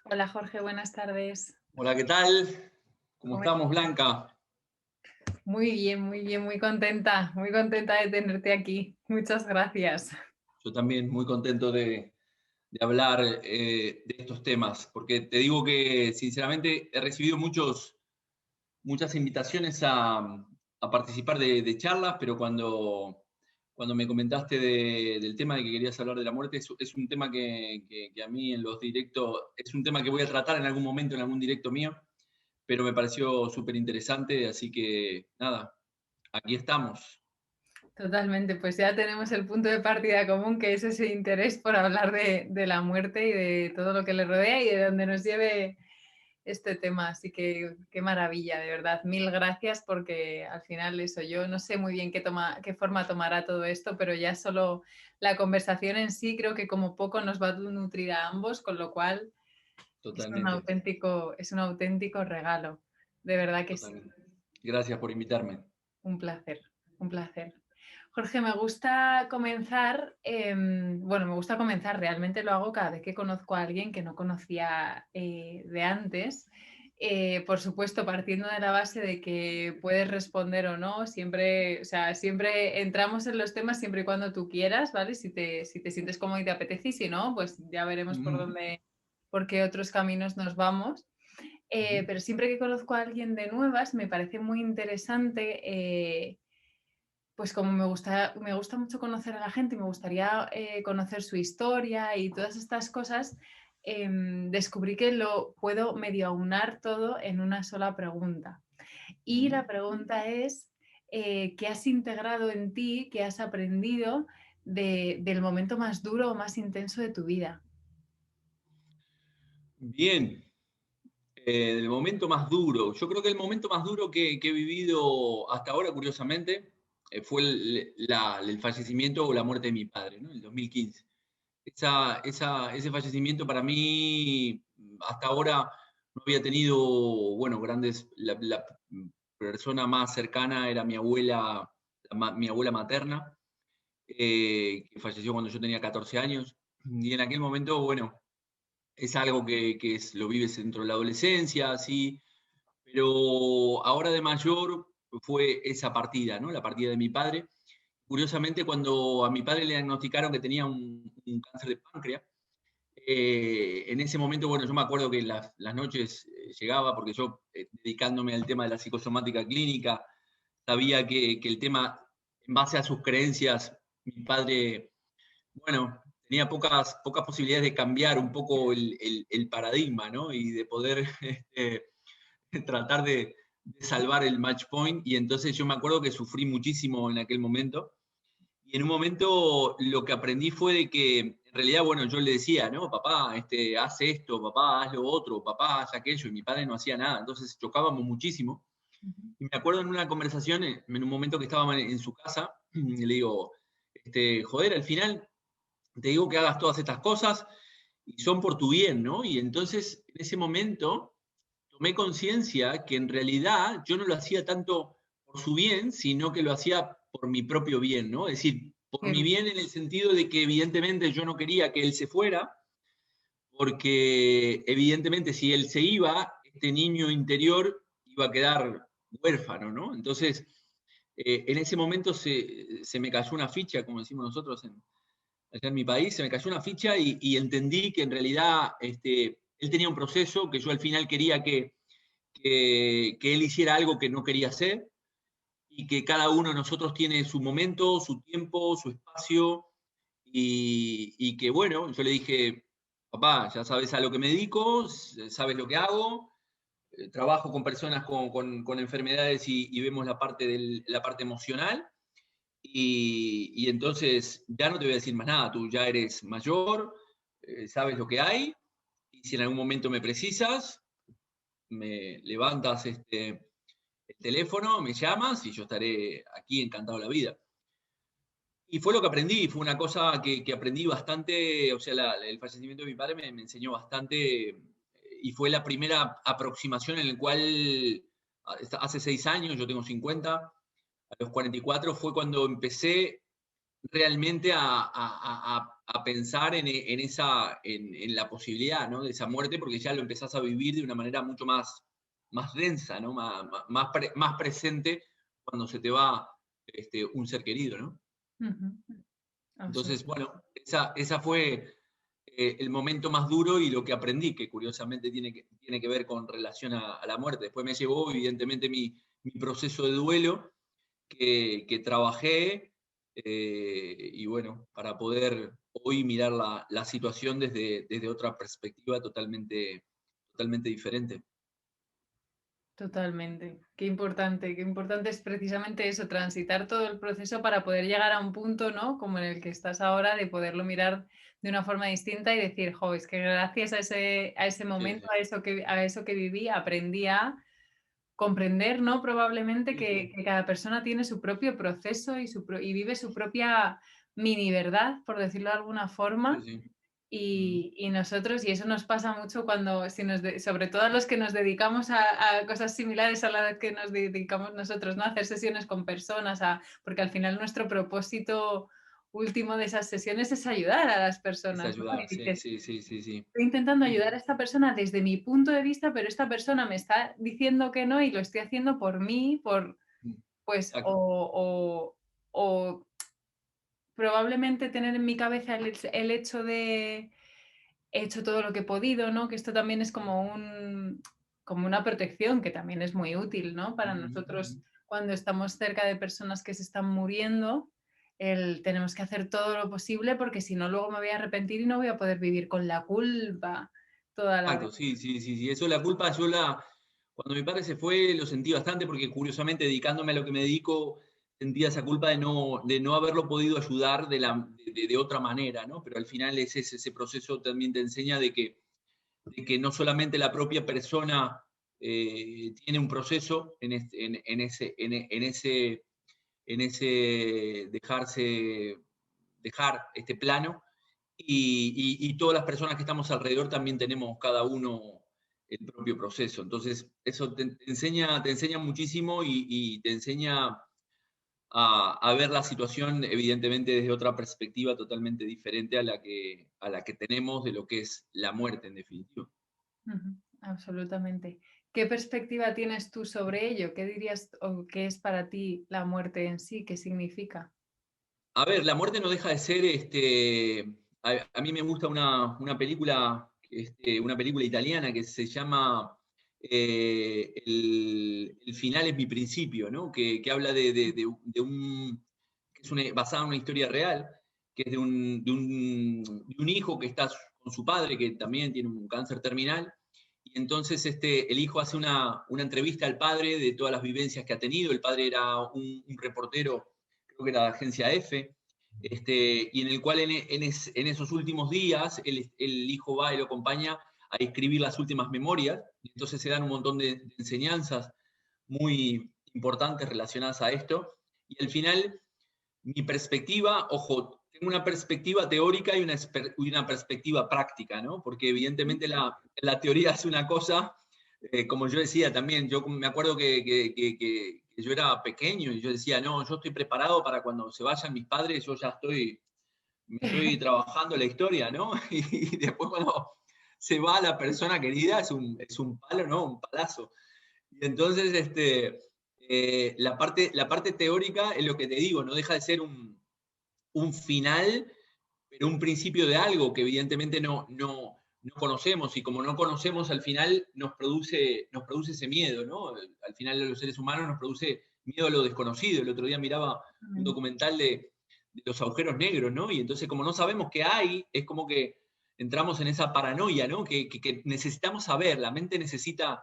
Hola Jorge, buenas tardes. Hola, ¿qué tal? ¿Cómo ¿Cómo estamos, estás? Blanca? Muy bien, muy contenta de tenerte aquí. Muchas gracias. Yo también muy contento de hablar de estos temas, porque te digo que sinceramente he recibido muchas invitaciones a participar de charlas, pero cuando me comentaste del tema de que querías hablar de la muerte, es un tema que a mí en los directos, es un tema que voy a tratar en algún momento, en algún directo mío, pero me pareció súper interesante, así que nada, aquí estamos. Totalmente, pues ya tenemos el punto de partida común, que es ese interés por hablar de la muerte y de todo lo que le rodea y de dónde nos lleve este tema. Así que qué maravilla, de verdad. Mil gracias porque al final eso, yo no sé muy bien qué forma tomará todo esto, pero ya solo la conversación en sí creo que como poco nos va a nutrir a ambos, con lo cual Totalmente, es un auténtico regalo, de verdad que sí. totalmente. Gracias por invitarme. Un placer, un placer. Jorge, me gusta comenzar, bueno, me gusta comenzar, realmente lo hago cada vez que conozco a alguien que no conocía de antes. Por supuesto, partiendo de la base de que puedes responder o no, siempre, o sea, siempre entramos en los temas siempre y cuando tú quieras, ¿vale? Si te sientes cómodo y te apetece, y si no, pues ya veremos Ujú, por qué otros caminos nos vamos. ujú. Pero siempre que conozco a alguien de nuevas, me parece muy interesante, pues como me gusta mucho conocer a la gente y me gustaría conocer su historia y todas estas cosas, descubrí que lo puedo medio aunar todo en una sola pregunta. Y Ujú. la pregunta es, ¿qué has integrado en ti, qué has aprendido del momento más duro o más intenso de tu vida? Bien, el momento más duro. Yo creo que el momento más duro que he vivido hasta ahora, curiosamente, fue el fallecimiento o la muerte de mi padre, ¿no? En el 2015. Ese fallecimiento para mí, hasta ahora, no había tenido, bueno, grandes. La persona más cercana era mi abuela, mi abuela materna, que falleció cuando yo tenía 14 años. Y en aquel momento, bueno, es algo lo vives dentro de la adolescencia, sí, pero ahora de mayor fue esa partida, ¿no? La partida de mi padre. Curiosamente, cuando a mi padre le diagnosticaron que tenía un cáncer de páncreas, en ese momento, bueno, yo me acuerdo que las noches llegaba, porque yo, dedicándome al tema de la psicosomática clínica, sabía que el tema, en base a sus creencias, mi padre, bueno, tenía pocas posibilidades de cambiar un poco el paradigma, ¿no? Y de poder tratar de salvar el match point. Y entonces yo me acuerdo que sufrí muchísimo en aquel momento. Y en un momento lo que aprendí fue de que, en realidad, bueno, yo le decía, ¿no? Papá, haz esto, papá, haz lo otro, papá, haz aquello, y mi padre no hacía nada. Entonces chocábamos muchísimo. Ujú. Y me acuerdo en una conversación, en un momento que estábamos en su casa, y le digo, joder, al final te digo que hagas todas estas cosas y son por tu bien, ¿no? Y entonces, en ese momento, tomé conciencia que en realidad yo no lo hacía tanto por su bien, sino que lo hacía por mi propio bien, ¿no? Es decir, por Qué mi bien en el sentido de que evidentemente yo no quería que él se fuera, porque evidentemente si él se iba, este niño interior iba a quedar huérfano, ¿no? Entonces, en ese momento se me cayó una ficha, como decimos nosotros allá en mi país, se me cayó una ficha y entendí que en realidad él tenía un proceso que yo al final quería que él hiciera algo que no quería hacer y que cada uno de nosotros tiene su momento, su tiempo, su espacio y que bueno, yo le dije, papá, ya sabes a lo que me dedico, sabes lo que hago, trabajo con personas con enfermedades y vemos la parte emocional y entonces ya no te voy a decir más nada, tú ya eres mayor, sabes lo que hay y si en algún momento me precisas, me levantas el teléfono, me llamas y yo estaré aquí encantado de la vida. Y fue lo que aprendí, fue una cosa que aprendí bastante, o sea, el fallecimiento de mi padre me enseñó bastante y fue la primera aproximación en la cual, hace 6 años, yo tengo 50, a los 44 fue cuando empecé realmente a pensar en la posibilidad, ¿no? De esa muerte, porque ya lo empezás a vivir de una manera mucho más densa, ¿no? Más presente cuando se te va un ser querido, ¿no? Ujú. Entonces, Absolutamente. bueno, esa fue el momento más duro y lo que aprendí, que curiosamente tiene que ver con relación a la muerte. Después me llevó, evidentemente, mi proceso de duelo, que trabajé, y bueno, para poder hoy mirar la situación desde otra perspectiva totalmente diferente. Totalmente. Qué importante es precisamente eso, transitar todo el proceso para poder llegar a un punto, ¿no? Como en el que estás ahora, de poderlo mirar de una forma distinta y decir, jo, es que gracias a ese Sí, momento, sí, a eso que viví, aprendí a comprender, ¿no? Probablemente sí, sí, que cada persona tiene su propio proceso y vive su propia mini verdad, por decirlo de alguna sí, forma. sí. Mm. Y nosotros, y eso nos pasa mucho cuando, si sobre todo a los que nos dedicamos a cosas similares a la que nos dedicamos nosotros, ¿no? A hacer sesiones con personas, porque al final nuestro propósito último de esas sesiones es ayudar a las Es personas, ¿no? ayudar, Y sí, dices, sí, sí, sí, sí. estoy intentando Sí, ayudar a sí, esta persona desde mi punto de vista, pero esta persona me está diciendo que no y lo estoy haciendo por mí, mm, pues, exacto. o probablemente tener en mi cabeza el hecho de he hecho todo lo que he podido, ¿no? Que esto también es como una protección que también es muy útil, ¿no? Para Ujú, nosotros ujú. cuando estamos cerca de personas que se están muriendo, tenemos que hacer todo lo posible porque si no luego me voy a arrepentir y no voy a poder vivir con la culpa toda la vida. Exacto, sí, sí, sí, sí. Eso la culpa, cuando mi padre se fue, lo sentí bastante porque curiosamente dedicándome a lo que me dedico, sentía esa culpa de no haberlo podido ayudar de otra manera, ¿no? Pero al final ese proceso también te enseña de que no solamente la propia persona tiene un proceso en ese dejar este plano, y todas las personas que estamos alrededor también tenemos cada uno el propio proceso. Entonces, eso te enseña muchísimo y te enseña a ver la situación, evidentemente, desde otra perspectiva totalmente diferente a la que tenemos de lo que es la muerte, en definitiva. Ujú, absolutamente. ¿Qué perspectiva tienes tú sobre ello? ¿Qué dirías o qué es para ti la muerte en sí? ¿Qué significa? A ver, la muerte no deja de ser, a mí me gusta una película italiana que se llama El final es mi principio, ¿no? Que habla que es basada en una historia real, que es de un hijo que está con su padre, que también tiene un cáncer terminal, y entonces el hijo hace una entrevista al padre de todas las vivencias que ha tenido. El padre era un reportero, creo que era de Agencia F, y en el cual en esos últimos días el hijo va y lo acompaña a escribir las últimas memorias, y entonces se dan un montón de enseñanzas muy importantes relacionadas a esto, y al final mi perspectiva, ojo, tengo una perspectiva teórica y una perspectiva práctica, ¿no? Porque evidentemente la teoría es una cosa, como yo decía también, yo me acuerdo que yo era pequeño y yo decía, no, yo estoy preparado para cuando se vayan mis padres, yo ya me estoy trabajando la historia, ¿no? Y después cuando se va la persona querida es un palo, ¿no? Un palazo. Y entonces, la parte teórica es lo que te digo, no deja de ser un final, pero un principio de algo que evidentemente no conocemos, y como no conocemos, al final nos produce ese miedo, ¿no? Al final a los seres humanos nos produce miedo a lo desconocido. El otro día miraba un documental de los agujeros negros, ¿no? Y entonces como no sabemos qué hay, es como que entramos en esa paranoia, ¿no? Que necesitamos saber, la mente necesita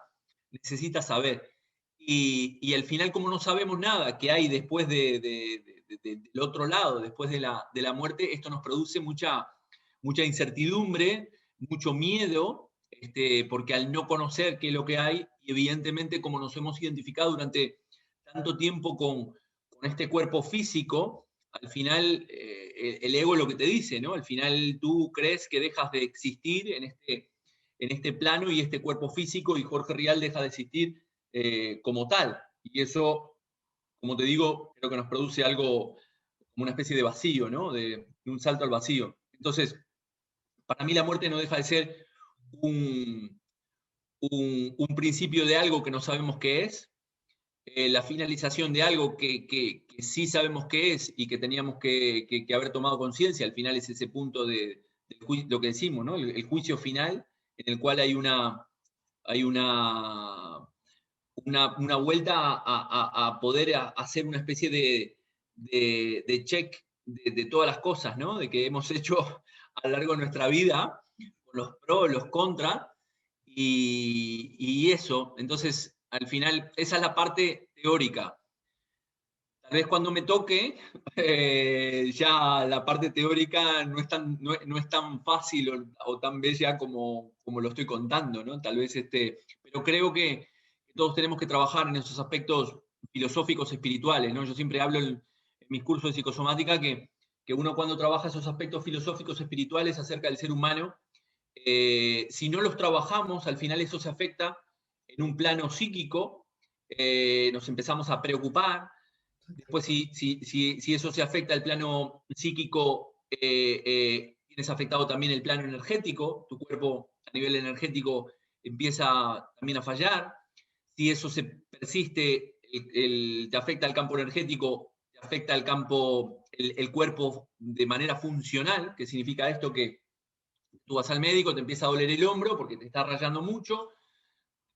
saber. Y al final, como no sabemos nada que hay después del otro lado, después de la muerte, esto nos produce mucha incertidumbre, mucho miedo, porque al no conocer qué es lo que hay, y evidentemente como nos hemos identificado durante tanto tiempo con este cuerpo físico, al final el ego es lo que te dice, ¿no? Al final tú crees que dejas de existir en este plano y este cuerpo físico, y Jorge Rial deja de existir como tal. Y eso, como te digo, creo que nos produce algo como una especie de vacío, ¿no? De un salto al vacío. Entonces, para mí la muerte no deja de ser un principio de algo que no sabemos qué es, la finalización de algo que sí sabemos qué es y que teníamos que haber tomado conciencia. Al final es ese punto de lo que decimos, ¿no? El juicio final, en el cual hay una vuelta a poder hacer una especie de check de todas las cosas, ¿no? De que hemos hecho a lo largo de nuestra vida, los pros, los contras, y eso. Entonces, al final, esa es la parte teórica. Tal vez cuando me toque, ya la parte teórica no es tan fácil o tan bella como lo estoy contando, ¿no? Tal vez pero creo que todos tenemos que trabajar en esos aspectos filosóficos, espirituales, ¿no? Yo siempre hablo en mis cursos de psicosomática que uno cuando trabaja esos aspectos filosóficos, espirituales acerca del ser humano, si no los trabajamos, al final eso se afecta en un plano psíquico, nos empezamos a preocupar. Después, si eso se afecta al plano psíquico, tienes afectado también el plano energético, tu cuerpo a nivel energético empieza también a fallar. Si eso se persiste, te afecta al campo energético, te afecta al campo, el cuerpo de manera funcional, que significa esto que tú vas al médico, te empieza a doler el hombro porque te está rayando mucho,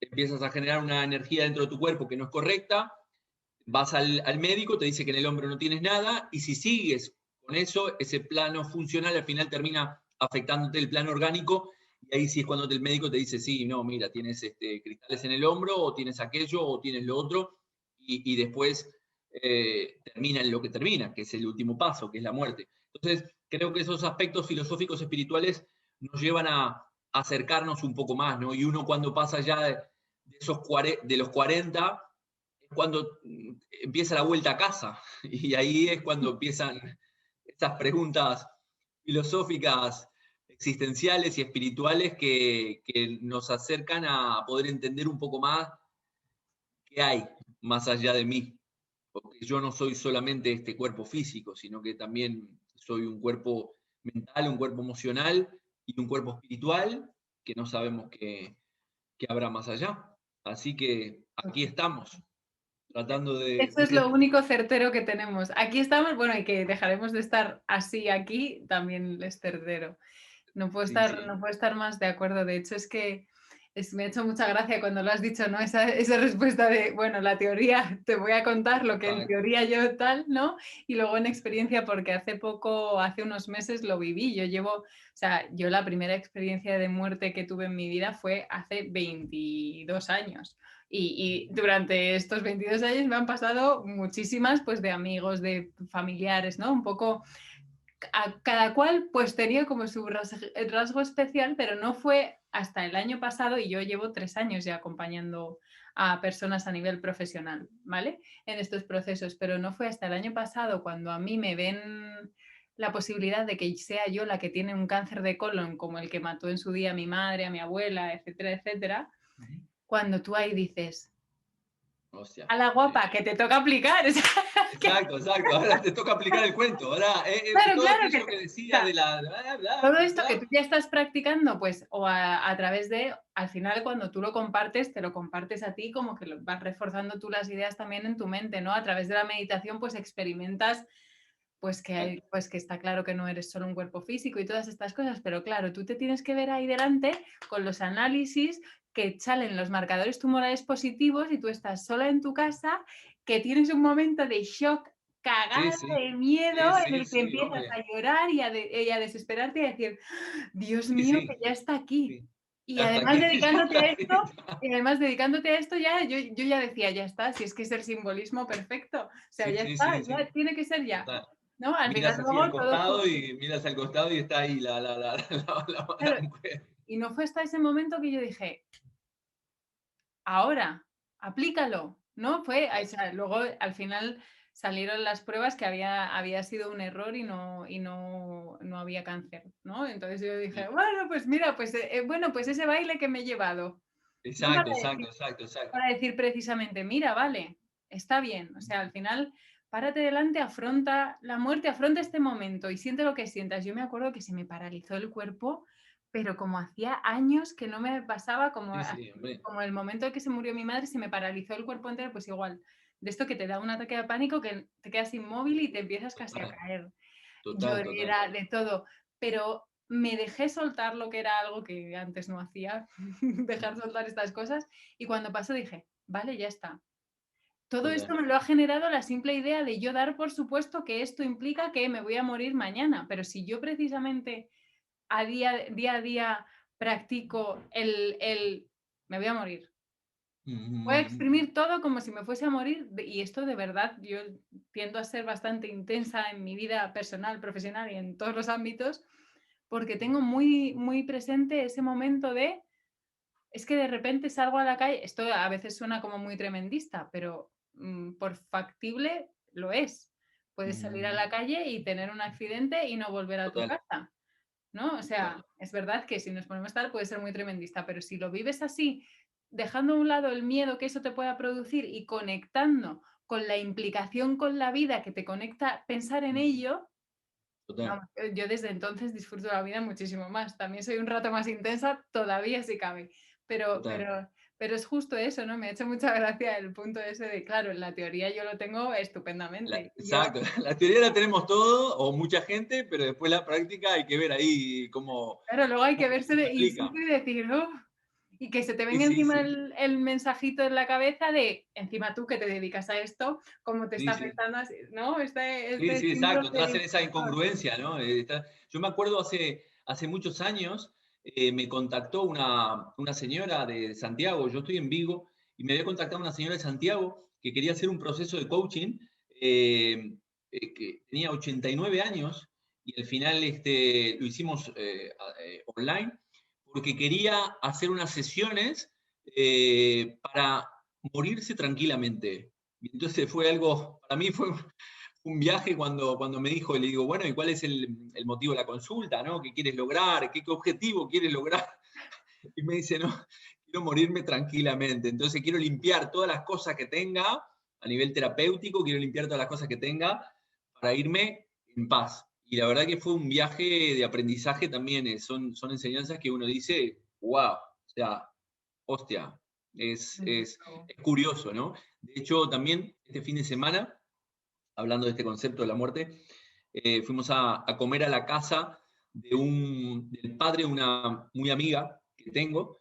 empiezas a generar una energía dentro de tu cuerpo que no es correcta, vas al médico, te dice que en el hombro no tienes nada, y si sigues con eso, ese plano funcional al final termina afectándote el plano orgánico, y ahí sí es cuando el médico te dice, sí, no, mira, tienes cristales en el hombro, o tienes aquello, o tienes lo otro, y después termina en lo que termina, que es el último paso, que es la muerte. Entonces, creo que esos aspectos filosóficos espirituales nos llevan a acercarnos un poco más, ¿no? Y uno cuando pasa ya de los 40, cuando empieza la vuelta a casa, y ahí es cuando empiezan estas preguntas filosóficas, existenciales y espirituales que nos acercan a poder entender un poco más qué hay más allá de mí, porque yo no soy solamente este cuerpo físico, sino que también soy un cuerpo mental, un cuerpo emocional y un cuerpo espiritual que no sabemos qué habrá más allá. Así que aquí estamos, tratando Eso es lo único certero que tenemos. Aquí estamos, bueno, y que dejaremos de estar así aquí, también es certero. Sí, sí. No puedo estar más de acuerdo. De hecho, es que me ha hecho mucha gracia cuando lo has dicho, ¿no? Esa respuesta de, bueno, la teoría, te voy a contar lo que en Exacto. teoría yo tal, ¿no? Y luego en experiencia, porque hace unos meses lo viví. O sea, yo la primera experiencia de muerte que tuve en mi vida fue hace 22 años. Y durante estos 22 años me han pasado muchísimas, pues de amigos, de familiares, ¿no? Un poco a cada cual pues tenía como su rasgo especial, pero no fue hasta el año pasado, y yo llevo 3 años ya acompañando a personas a nivel profesional, ¿vale? En estos procesos, pero no fue hasta el año pasado cuando a mí me ven la posibilidad de que sea yo la que tiene un cáncer de colon como el que mató en su día a mi madre, a mi abuela, etcétera, etcétera, cuando tú ahí dices, O sea, a la sí. guapa, que te toca aplicar. Exacto, exacto. Ahora te toca aplicar el cuento. Ahora, Claro, todo claro, aquello que decía de la bla, bla, todo esto que bla. tú ya estás practicando, pues, o a través de, al final, cuando tú lo compartes, te lo compartes a ti, como que lo vas reforzando tú las ideas también en tu mente, ¿no? A través de la meditación, pues experimentas, Exacto. pues que está claro que no eres solo un cuerpo físico y todas estas cosas, pero claro, tú te tienes que ver ahí delante con los análisis que salen los marcadores tumorales positivos y tú estás sola en tu casa, que tienes un momento de shock, Sí, cagada sí. de miedo, Sí, en sí, el que sí, empiezas obvio. a llorar y a desesperarte y a decir, Dios Sí, mío, que sí, ya está aquí. sí. Y Ya está además aquí, ya dedicándote está a aquí. esto, ya, yo ya decía, ya está, si es que es el simbolismo perfecto. O sea, Sí, ya sí, está, sí, ya sí. tiene que ser ya. Total. ¿No? Al final Miras así al luego todo costado y miras al costado y está ahí la claro, mujer. y no fue hasta ese momento que yo dije, ahora, aplícalo, ¿no? O sea, luego al final salieron las pruebas que había sido un error y no había cáncer, ¿no? Entonces yo dije, Sí. bueno, pues mira, pues bueno, pues ese baile que me he llevado, ¿no? Exacto, exacto, exacto, exacto. Para decir precisamente, mira, vale, está bien. O sea, al final, párate delante, afronta la muerte, afronta este momento y siente lo que sientas. Yo me acuerdo que se me paralizó el cuerpo, pero como hacía años que no me pasaba, Sí, sí, hombre. como el momento en que se murió mi madre, se me paralizó el cuerpo entero, pues igual, de esto que te da un ataque de pánico, que te quedas inmóvil y te empiezas casi a Total, caer. total, total. Llorera, de todo, pero me dejé soltar, lo que era algo que antes no hacía, dejar soltar estas cosas, y cuando pasó dije, vale, ya está. Todo esto Total. me lo ha generado la simple idea de yo dar por supuesto que esto implica que me voy a morir mañana, pero si yo precisamente día a día practico el me voy a morir, voy a Mm, exprimir todo como si me fuese a morir, y esto de verdad, yo tiendo a ser bastante intensa en mi vida personal, profesional y en todos los ámbitos, porque tengo muy, muy presente ese momento de, es que de repente salgo a la calle, esto a veces suena como muy tremendista, pero por factible lo es. Puedes salir a mm, la calle y tener un accidente y no volver a tu total, casa, ¿no? O total. sea, es verdad que si nos ponemos tal puede ser muy tremendista, pero si lo vives así, dejando a un lado el miedo que eso te pueda producir y conectando con la implicación con la vida que te conecta pensar en Mm, ello, total. vamos, yo desde entonces disfruto la vida muchísimo más. También soy un rato más intensa, todavía si cabe, pero, Total. pero, pero es justo eso, ¿no? Me ha hecho mucha gracia el punto ese de, claro, en la teoría yo lo tengo estupendamente. Yo Exacto, la teoría la tenemos todo, o mucha gente, pero después la práctica hay que ver ahí Claro, luego hay que verse cómo se in aplica. situ y decir: "Uf", y que se te Sí, venga sí, encima sí, el mensajito en la cabeza de, encima tú que te dedicas a esto, cómo te sí, está sí. afectando así, ¿no? Sí, Este sí, exacto. síndrome Entras del en esa impostor. incongruencia, ¿no? Yo me acuerdo hace muchos años, me contactó una señora de Santiago, yo estoy en Vigo, y me había contactado una señora de Santiago que quería hacer un proceso de coaching, que tenía 89 años, y al final lo hicimos online, porque quería hacer unas sesiones para morirse tranquilamente. Y entonces fue algo, para mí fue un viaje cuando me dijo, le digo, bueno, ¿y cuál es el motivo de la consulta? ¿No? ¿Qué quieres lograr? ¿Qué objetivo quieres lograr? Y me dice, no, quiero morirme tranquilamente. Entonces quiero limpiar todas las cosas que tenga a nivel terapéutico, quiero limpiar todas las cosas que tenga para irme en paz. Y la verdad que fue un viaje de aprendizaje también, son enseñanzas que uno dice, wow, o sea, hostia, es, Desde es, luego. es curioso, ¿no? De hecho, también este fin de semana hablando de este concepto de la muerte, fuimos a comer a la casa del padre de una muy amiga que tengo,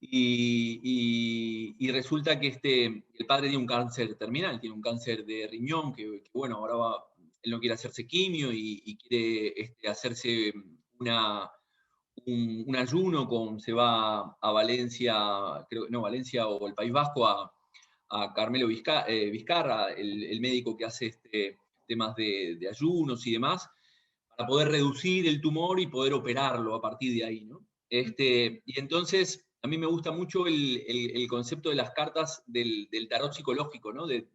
y resulta que el padre tiene un cáncer terminal, tiene un cáncer de riñón, que bueno, ahora él no quiere hacerse quimio y quiere hacerse una, un ayuno, se va a Valencia, creo, no, Valencia o el País Vasco a Carmelo Vizcarra, el médico que hace temas de ayunos y demás, para poder reducir el tumor y poder operarlo a partir de ahí, ¿no? Y entonces, a mí me gusta mucho el concepto de las cartas del tarot psicológico, ¿no? Del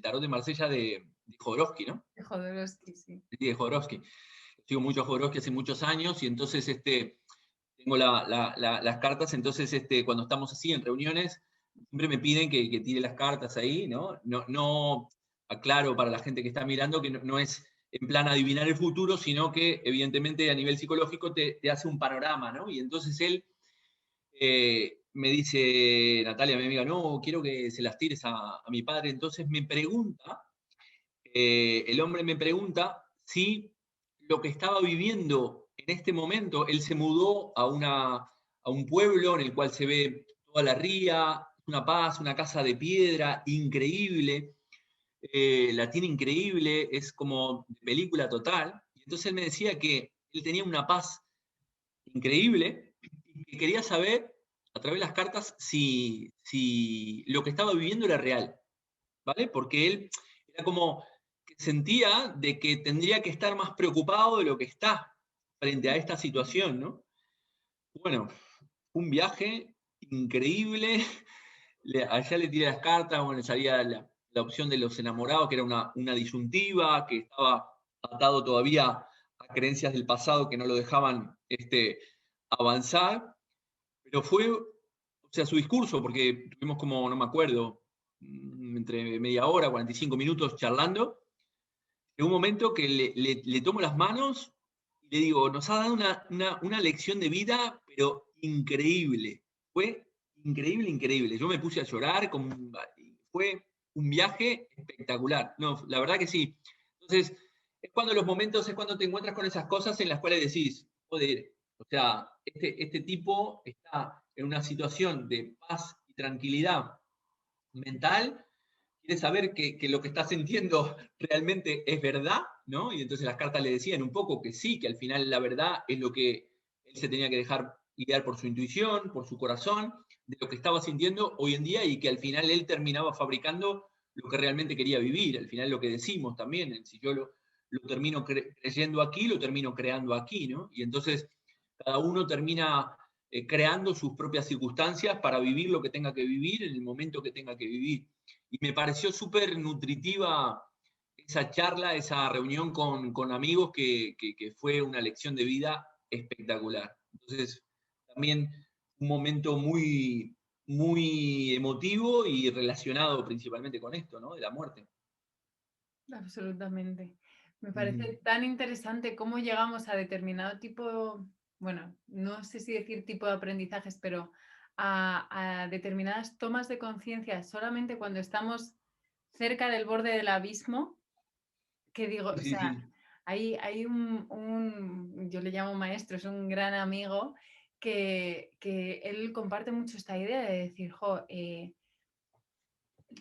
tarot de Marsella de Jodorowsky, ¿no? De Jodorowsky, sí. Sí, de Jodorowsky. Sigo mucho a Jodorowsky hace muchos años y entonces tengo las cartas, entonces cuando estamos así en reuniones, siempre me piden que tire las cartas ahí, ¿no? No, no aclaro para la gente que está mirando que no es en plan adivinar el futuro, sino que evidentemente a nivel psicológico te hace un panorama, ¿no? Y entonces él me dice, Natalia, mi amiga, no, quiero que se las tires a mi padre. Entonces me pregunta, el hombre me pregunta si lo que estaba viviendo en este momento, él se mudó a un pueblo en el cual se ve toda la ría, una paz, una casa de piedra increíble, la tiene increíble, es como de película total. Y entonces él me decía que él tenía una paz increíble y que quería saber a través de las cartas si lo que estaba viviendo era real, ¿vale? Porque él era como que sentía de que tendría que estar más preocupado de lo que está frente a esta situación, ¿no? Bueno, un viaje increíble, allá le tiré las cartas, bueno, salía la opción de los enamorados, que era una disyuntiva, que estaba atado todavía a creencias del pasado que no lo dejaban avanzar, pero fue, o sea, su discurso, porque tuvimos como, no me acuerdo, entre media hora, 45 minutos charlando. En un momento que le tomo las manos y le digo, nos ha dado una lección de vida, pero increíble. Fue increíble, increíble. Yo me puse a llorar, fue un viaje espectacular. No, la verdad que sí. Entonces, es cuando te encuentras con esas cosas en las cuales decís, joder, o sea, este tipo está en una situación de paz y tranquilidad mental, quiere saber que lo que está sintiendo realmente es verdad, ¿no? Y entonces las cartas le decían un poco que sí, que al final la verdad es lo que él se tenía que dejar guiar por su intuición, por su corazón, de lo que estaba sintiendo hoy en día y que al final él terminaba fabricando lo que realmente quería vivir. Al final lo que decimos también, si yo lo termino creyendo aquí, lo termino creando aquí, ¿no? Y entonces cada uno termina creando sus propias circunstancias para vivir lo que tenga que vivir en el momento que tenga que vivir. Y me pareció súper nutritiva esa charla, esa reunión con amigos que fue una lección de vida espectacular. Entonces, también un momento muy, muy emotivo y relacionado principalmente con esto, ¿no? De la muerte. Absolutamente. Me Mm. parece tan interesante cómo llegamos a determinado tipo, bueno, no sé si decir tipo de aprendizajes, pero a determinadas tomas de conciencia solamente cuando estamos cerca del borde del abismo, que digo, Sí, o sí, sea, sí. hay yo le llamo maestro, es un gran amigo que él comparte mucho esta idea de decir, jo,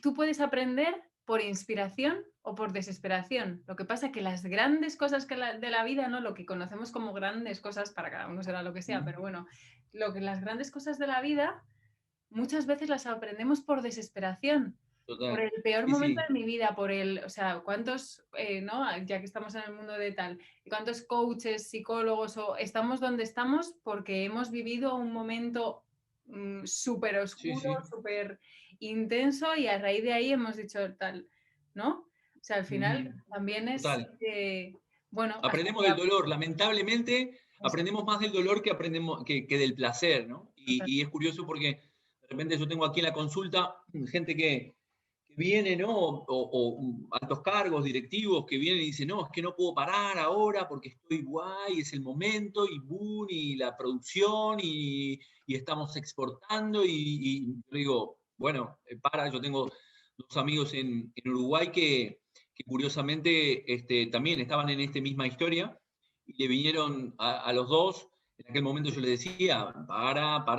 tú puedes aprender por inspiración o por desesperación. Lo que pasa es que las grandes cosas de la vida, ¿no? Lo que conocemos como grandes cosas, para cada uno será lo que sea, pero Mm. bueno, las grandes cosas de la vida muchas veces las aprendemos por desesperación, por Total. el peor Sí, momento sí. de mi vida, o sea, cuántos, ¿no? Ya que estamos en el mundo de tal, cuántos coaches, psicólogos, o estamos donde estamos porque hemos vivido un momento súper Sí, oscuro, sí. súper intenso y a raíz de ahí hemos dicho tal, ¿no? O sea, al final Ujú. también es, Total. bueno, hasta Aprendemos que... del dolor, lamentablemente Eso, aprendemos más del dolor que, aprendemos, que del placer, ¿no? total. Y es curioso porque de repente yo tengo aquí en la consulta gente que viene, ¿no? O altos cargos, directivos, que vienen y dicen, no, es que no puedo parar ahora porque estoy guay, es el momento, y boom, y la producción, y estamos exportando, y yo digo, bueno, yo tengo dos amigos en Uruguay que curiosamente también estaban en esta misma historia y le vinieron a los dos. En aquel momento yo les decía,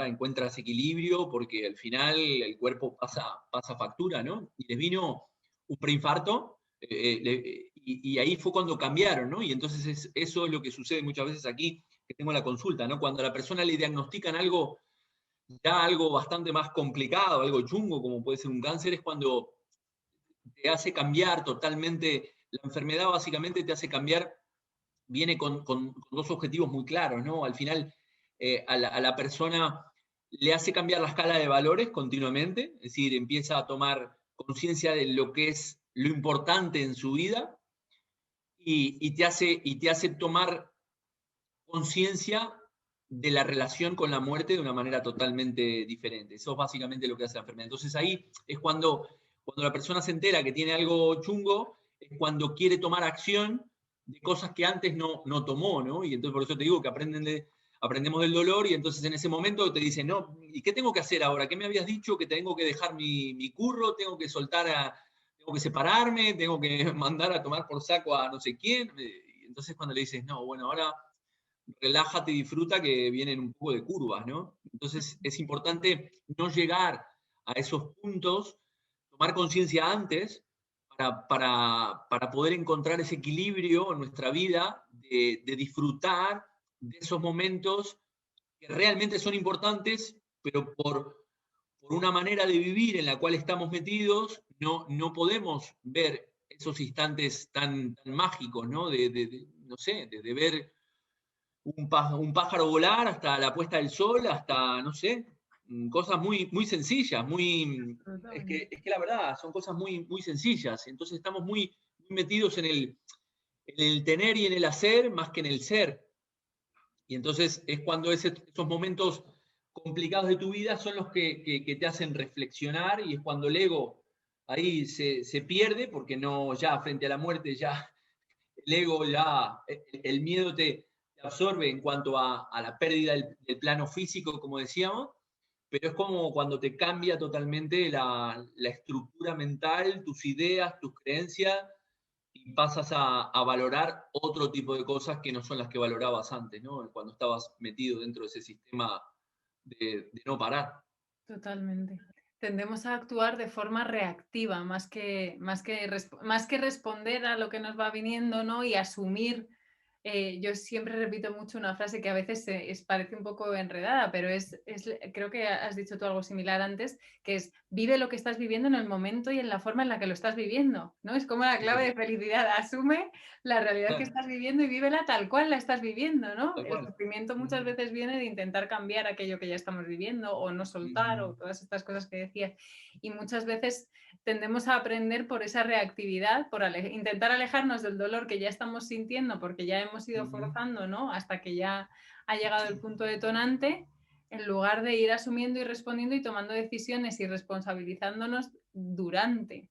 encuentras equilibrio porque al final el cuerpo pasa factura, ¿no? Y les vino un preinfarto y ahí fue cuando cambiaron, ¿no? Y entonces eso es lo que sucede muchas veces aquí, que tengo la consulta, ¿no? Cuando a la persona le diagnostican algo, ya algo bastante más complicado, algo chungo, como puede ser un cáncer, es cuando te hace cambiar totalmente, la enfermedad básicamente te hace cambiar, viene con dos objetivos muy claros, ¿no? Al final, a la persona le hace cambiar la escala de valores continuamente, es decir, empieza a tomar conciencia de lo que es lo importante en su vida y te hace tomar conciencia de la relación con la muerte de una manera totalmente diferente. Eso es básicamente lo que hace la enfermedad. Entonces ahí es cuando la persona se entera que tiene algo chungo, es cuando quiere tomar acción de cosas que antes no tomó, ¿no? Y entonces por eso te digo que aprendemos del dolor y entonces en ese momento te dicen, no, ¿y qué tengo que hacer ahora? ¿Qué me habías dicho? Que tengo que dejar mi curro, tengo que tengo que separarme, tengo que mandar a tomar por saco a no sé quién. Y entonces cuando le dices, no, bueno, ahora relájate y disfruta que vienen un poco de curvas, ¿no? Entonces es importante no llegar a esos puntos, tomar conciencia antes para poder encontrar ese equilibrio en nuestra vida de disfrutar de esos momentos que realmente son importantes, pero por una manera de vivir en la cual estamos metidos, no podemos ver esos instantes tan mágicos, ¿no? No sé, de ver un pájaro volar hasta la puesta del sol, hasta, no sé, cosas muy sencillas, es que la verdad son cosas muy sencillas, entonces estamos muy metidos en el tener y en el hacer más que en el ser, y entonces es cuando esos momentos complicados de tu vida son los que te hacen reflexionar y es cuando el ego ahí se pierde porque no, ya frente a la muerte, ya el ego, ya el miedo te absorbe en cuanto a la pérdida del plano físico, como decíamos, pero es como cuando te cambia totalmente la estructura mental, tus ideas, tus creencias, y pasas a valorar otro tipo de cosas que no son las que valorabas antes, ¿no? Cuando estabas metido dentro de ese sistema de no parar. Totalmente. Tendemos a actuar de forma reactiva, más que responder a lo que nos va viniendo, ¿no? Y asumir. Yo siempre repito mucho una frase que a veces parece un poco enredada, pero creo que has dicho tú algo similar antes, que es vive lo que estás viviendo en el momento y en la forma en la que lo estás viviendo, ¿no? Es como la clave de felicidad. Asume la realidad que estás viviendo y vívela tal cual la estás viviendo, ¿no? Tal El cual. sufrimiento muchas veces viene de intentar cambiar aquello que ya estamos viviendo o no soltar o todas estas cosas que decías. Y muchas veces tendemos a aprender por esa reactividad, por intentar alejarnos del dolor que ya estamos sintiendo porque ya hemos ido forzando, ¿no? Hasta que ya ha llegado el punto detonante, en lugar de ir asumiendo y respondiendo y tomando decisiones y responsabilizándonos durante.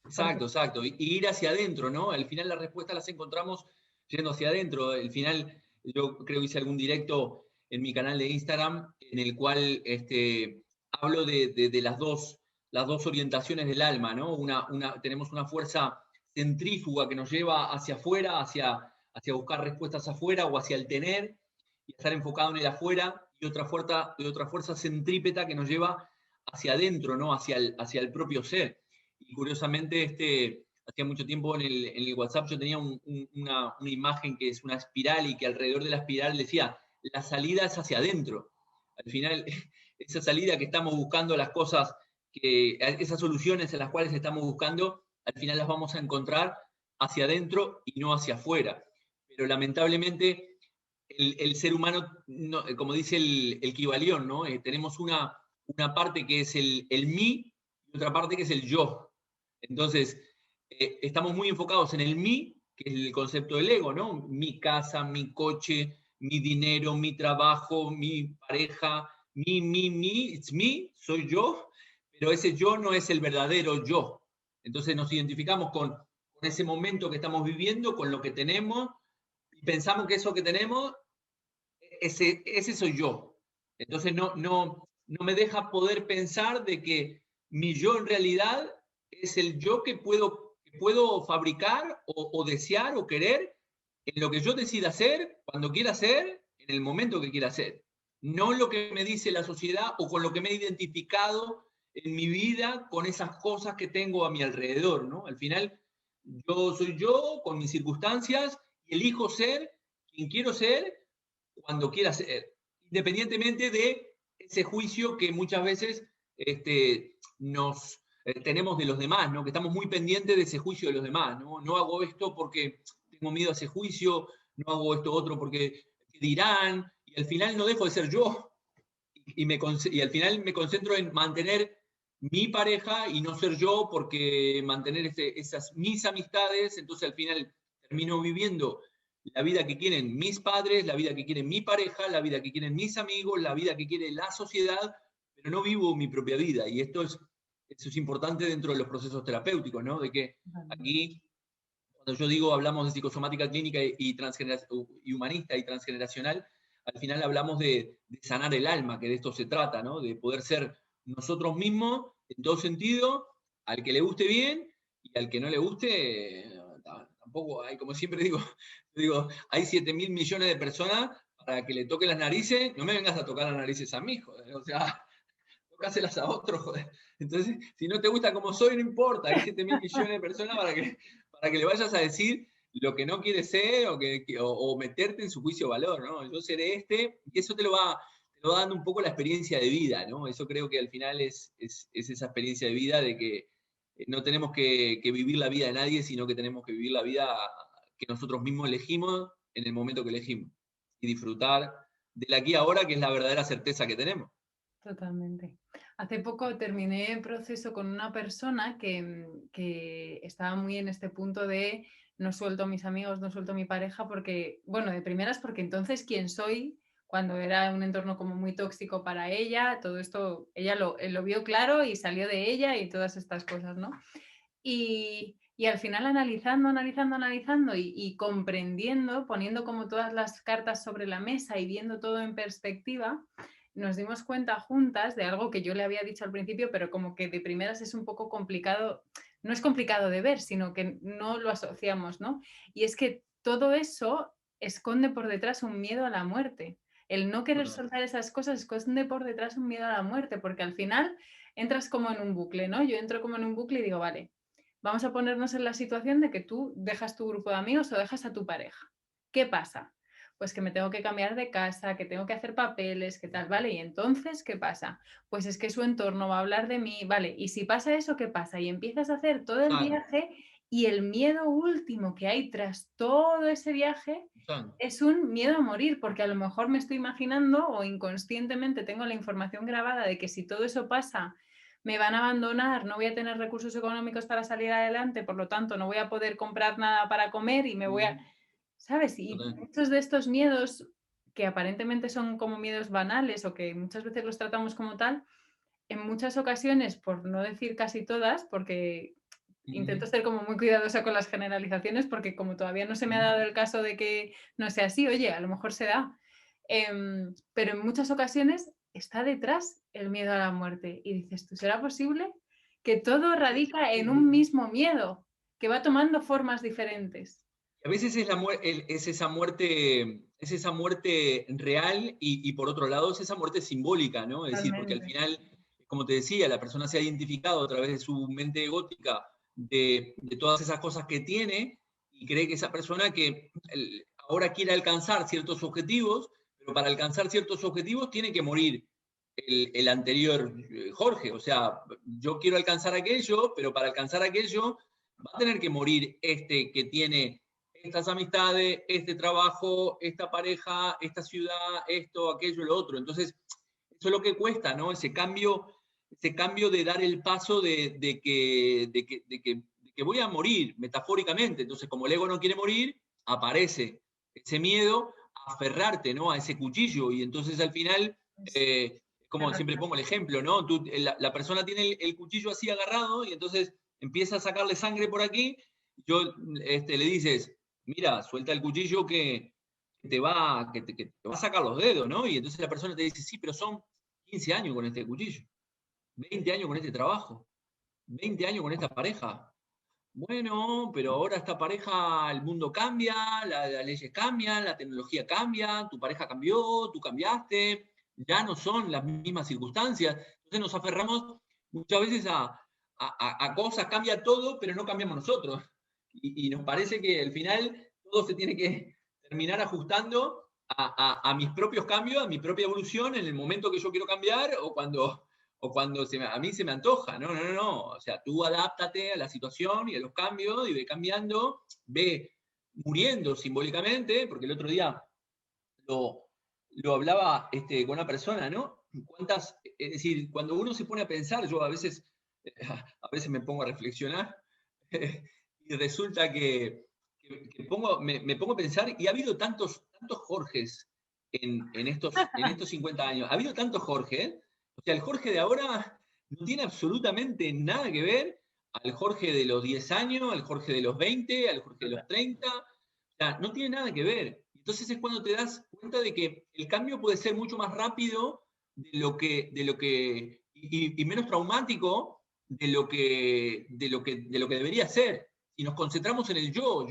Porque Exacto, exacto. Y ir hacia adentro, ¿no? Al final las respuestas las encontramos yendo hacia adentro. Al final, yo creo que hice algún directo en mi canal de Instagram en el cual hablo de las dos orientaciones del alma, ¿no? Tenemos una fuerza centrífuga que nos lleva hacia afuera, hacia buscar respuestas afuera o hacia el tener y estar enfocado en el afuera, y otra fuerza centrípeta que nos lleva hacia adentro, ¿no? Hacia el propio ser. Y curiosamente, hacía mucho tiempo en el WhatsApp yo tenía una imagen que es una espiral y que alrededor de la espiral decía, la salida es hacia adentro. Al final, esa salida que estamos buscando, las cosas, esas soluciones en las cuales estamos buscando, al final las vamos a encontrar hacia adentro y no hacia afuera. Pero lamentablemente, el ser humano, no, como dice el Kybalión, ¿no? Tenemos una parte que es el mí y otra parte que es el yo. Entonces, estamos muy enfocados en el mí, que es el concepto del ego, ¿no? Mi casa, mi coche, mi dinero, mi trabajo, mi pareja, it's me, soy yo, pero ese yo no es el verdadero yo. Entonces nos identificamos con ese momento que estamos viviendo, con lo que tenemos, y pensamos que eso que tenemos, ese soy yo. Entonces no me deja poder pensar de que mi yo en realidad es el yo que puedo fabricar o desear o querer en lo que yo decida hacer, cuando quiera hacer, en el momento que quiera hacer. No lo que me dice la sociedad o con lo que me he identificado en mi vida con esas cosas que tengo a mi alrededor, ¿no? Al final, yo soy yo con mis circunstancias y elijo ser quien quiero ser cuando quiera ser, independientemente de ese juicio que muchas veces nos tenemos de los demás, ¿no? Que estamos muy pendientes de ese juicio de los demás, ¿no? No hago esto porque tengo miedo a ese juicio, no hago esto otro porque dirán, y al final no dejo de ser yo, y al final me concentro en mantener mi pareja y no ser yo porque mantener esas mis amistades, entonces al final termino viviendo la vida que quieren mis padres, la vida que quiere mi pareja, la vida que quieren mis amigos, la vida que quiere la sociedad, pero no vivo mi propia vida. Y esto es importante dentro de los procesos terapéuticos, ¿no? De que aquí, cuando yo digo, hablamos de psicosomática clínica y humanista y transgeneracional, al final hablamos de sanar el alma, que de esto se trata, ¿no? De poder ser nosotros mismos en todo sentido, al que le guste bien y al que no le guste, tampoco hay, como siempre digo, hay 7.000 millones de personas para que le toquen las narices, no me vengas a tocar las narices a mí, joder, o sea, tocáselas a otros, joder. Entonces, si no te gusta como soy, no importa, hay 7.000 millones de personas para que le vayas a decir lo que no quieres ser o meterte en su juicio de valor, ¿no? Yo seré y eso te lo va dando un poco la experiencia de vida, ¿no? Eso creo que al final es esa experiencia de vida de que no tenemos que vivir la vida de nadie, sino que tenemos que vivir la vida que nosotros mismos elegimos en el momento que elegimos y disfrutar del aquí y ahora, que es la verdadera certeza que tenemos. totalmente. Hace poco terminé el proceso con una persona que estaba muy en este punto de no suelto a mis amigos, no suelto a mi pareja, porque, bueno, de primeras, porque entonces, ¿quién soy cuando era un entorno como muy tóxico para ella, todo esto, ella lo vio claro y salió de ella y todas estas cosas, ¿no? Y al final analizando y comprendiendo, poniendo como todas las cartas sobre la mesa y viendo todo en perspectiva, nos dimos cuenta juntas de algo que yo le había dicho al principio, pero como que de primeras es un poco complicado, no es complicado de ver, sino que no lo asociamos, ¿no? Y es que todo eso esconde por detrás un miedo a la muerte. El no querer Total. soltar esas cosas esconde por detrás un miedo a la muerte, porque al final entras como en un bucle, ¿no? Yo entro como en un bucle y digo, vale, vamos a ponernos en la situación de que tú dejas tu grupo de amigos o dejas a tu pareja. ¿Qué pasa? Pues que me tengo que cambiar de casa, que tengo que hacer papeles, que tal, ¿vale? Y entonces, ¿qué pasa? Pues es que su entorno va a hablar de mí, ¿vale? Y si pasa eso, ¿qué pasa? Y empiezas a hacer todo el Total, viaje y el miedo último que hay tras todo ese viaje total. es un miedo a morir, porque a lo mejor me estoy imaginando o inconscientemente tengo la información grabada de que si todo eso pasa me van a abandonar, no voy a tener recursos económicos para salir adelante, por lo tanto no voy a poder comprar nada para comer y me voy a, Mm, ¿sabes? Y total. muchos de estos miedos que aparentemente son como miedos banales o que muchas veces los tratamos como tal, en muchas ocasiones, por no decir casi todas, porque intento Mm, ser como muy cuidadosa con las generalizaciones, porque como todavía no se me ha mm. dado el caso de que no sea así, oye, a lo mejor se da, pero en muchas ocasiones está detrás el miedo a la muerte. Y dices, ¿tú será posible que todo radica en un mismo miedo que va tomando formas diferentes? A veces es, es esa muerte real y por otro lado es esa muerte simbólica, ¿no? Es decir, porque al Totalmente. final, como te decía, la persona se ha identificado a través de su mente egótica de todas esas cosas que tiene y cree que esa persona que ahora quiere alcanzar ciertos objetivos, pero para alcanzar ciertos objetivos tiene que morir el anterior Jorge. O sea, yo quiero alcanzar aquello, pero para alcanzar aquello va a tener que morir este que tiene estas amistades, este trabajo, esta pareja, esta ciudad, esto, aquello, lo otro. Entonces, eso es lo que cuesta, ¿no? Ese cambio de dar el paso de que voy a morir, metafóricamente. Entonces, como el ego no quiere morir, aparece ese miedo a aferrarte, ¿no? A ese cuchillo. Y entonces, al final, Es como siempre arrastrar. pongo el ejemplo, ¿no? La persona tiene el cuchillo así agarrado y entonces empieza a sacarle sangre por aquí. Yo le dices, mira, suelta el cuchillo que te va a sacar los dedos, ¿no? Y entonces la persona te dice, sí, pero son 15 años con este cuchillo, 20 años con este trabajo, 20 años con esta pareja. Bueno, pero ahora esta pareja, el mundo cambia, las leyes cambian, la tecnología cambia, tu pareja cambió, tú cambiaste, ya no son las mismas circunstancias. Entonces nos aferramos muchas veces a cosas, cambia todo, pero no cambiamos nosotros. Y nos parece que al final todo se tiene que terminar ajustando a mis propios cambios, a mi propia evolución en el momento que yo quiero cambiar o cuando a mí se me antoja. No, no, no, no. O sea, tú adáptate a la situación y a los cambios y ve cambiando, ve muriendo simbólicamente, porque el otro día lo, lo hablaba con una persona, ¿no? Es decir, cuando uno se pone a pensar, yo a veces me pongo a reflexionar y resulta me pongo a pensar, y ha habido tantos Jorges en estos 50 años, ha habido tantos Jorges, o sea, el Jorge de ahora no tiene absolutamente nada que ver al Jorge de los 10 años, al Jorge de los 20, al Jorge de los 30, o sea, no tiene nada que ver. Entonces es cuando te das cuenta de que el cambio puede ser mucho más rápido y menos traumático de lo que debería ser. Si nos concentramos en el yo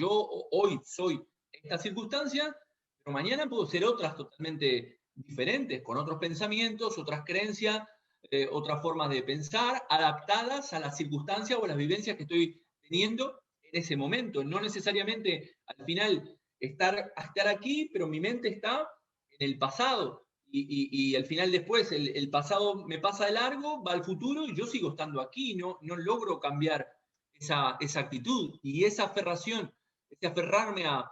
hoy soy esta circunstancia, pero mañana puedo ser otras totalmente diferentes, con otros pensamientos, otras creencias, otras formas de pensar, adaptadas a las circunstancias o a las vivencias que estoy teniendo en ese momento. No necesariamente al final estar aquí, pero mi mente está en el pasado. Y al final después el pasado me pasa de largo, va al futuro y yo sigo estando aquí, no logro cambiar esa actitud y esa aferración, ese aferrarme a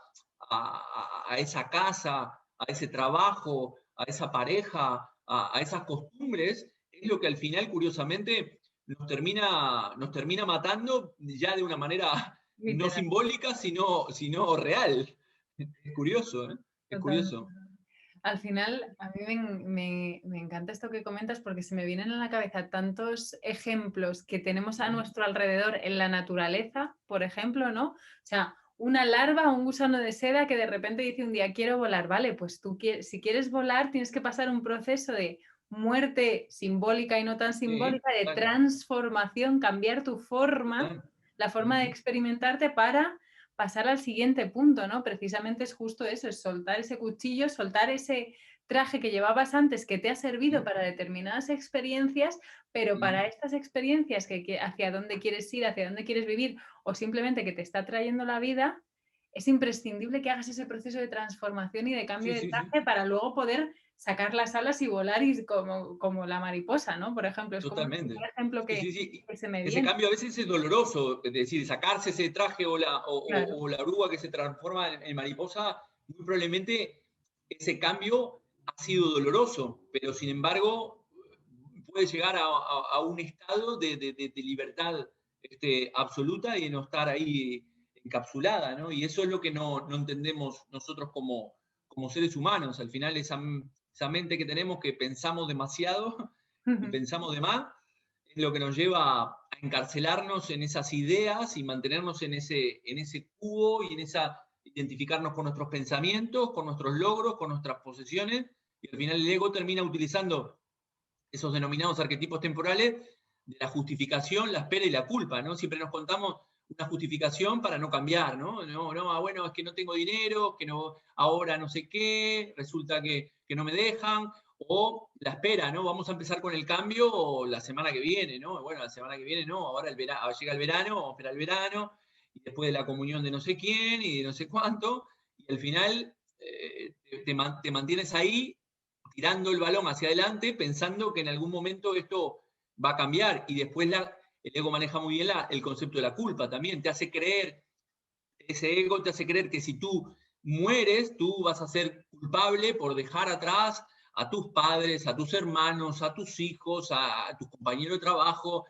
esa casa, a ese trabajo, a esa pareja, a esas costumbres, es lo que al final, curiosamente, nos termina matando ya de una manera no Literal. simbólica, sino real. Es curioso, ¿eh? Es Totalmente. curioso. Al final, a mí me encanta esto que comentas porque se me vienen a la cabeza tantos ejemplos que tenemos a nuestro alrededor en la naturaleza, por ejemplo, ¿no? O sea, una larva, un gusano de seda que de repente dice un día, quiero volar, vale, pues tú si quieres volar tienes que pasar un proceso de muerte simbólica y no tan Sí, simbólica, de total, transformación, cambiar tu forma, total. la forma de Ujú, experimentarte para pasar al siguiente punto, ¿no? Precisamente es justo eso, es soltar ese cuchillo, soltar ese traje que llevabas antes que te ha servido ujú, para determinadas experiencias, pero ujú. para estas experiencias hacia dónde quieres ir, hacia dónde quieres vivir o simplemente que te está trayendo la vida, es imprescindible que hagas ese proceso de transformación y de cambio Sí, de sí, sí, traje para luego poder sacar las alas y volar y como la mariposa, ¿no? Por ejemplo, es como el primer totalmente. ejemplo Sí, sí, sí. que se me Ese viene. cambio a veces es doloroso, es decir, sacarse ese traje Claro. o la oruga que se transforma en mariposa, muy probablemente ese cambio ha sido doloroso, pero sin embargo puede llegar a un estado de libertad absoluta y de no estar ahí encapsulada, ¿no? Y eso es lo que no entendemos nosotros como seres humanos. Al final esa mente que tenemos que pensamos demasiado y pensamos de más, es lo que nos lleva a encarcelarnos en esas ideas y mantenernos en ese cubo y en esa identificarnos con nuestros pensamientos, con nuestros logros, con nuestras posesiones, y al final el ego termina utilizando esos denominados arquetipos temporales de la justificación, la espera y la culpa, ¿no? Siempre nos contamos una justificación para no cambiar, ¿no? Bueno, es que no tengo dinero, que no, ahora no sé qué, resulta que no me dejan, o la espera, ¿no? Vamos a empezar con el cambio la semana que viene, ¿no? Bueno, la semana que viene no, ahora llega el verano, vamos a esperar el verano, y después de la comunión de no sé quién y de no sé cuánto, y al final te mantienes ahí tirando el balón hacia adelante pensando que en algún momento esto va a cambiar y después el ego maneja muy bien el concepto de la culpa también, te hace creer, ese ego te hace creer que si tú mueres, tú vas a ser culpable por dejar atrás a tus padres, a tus hermanos, a tus hijos, a tus compañeros de trabajo,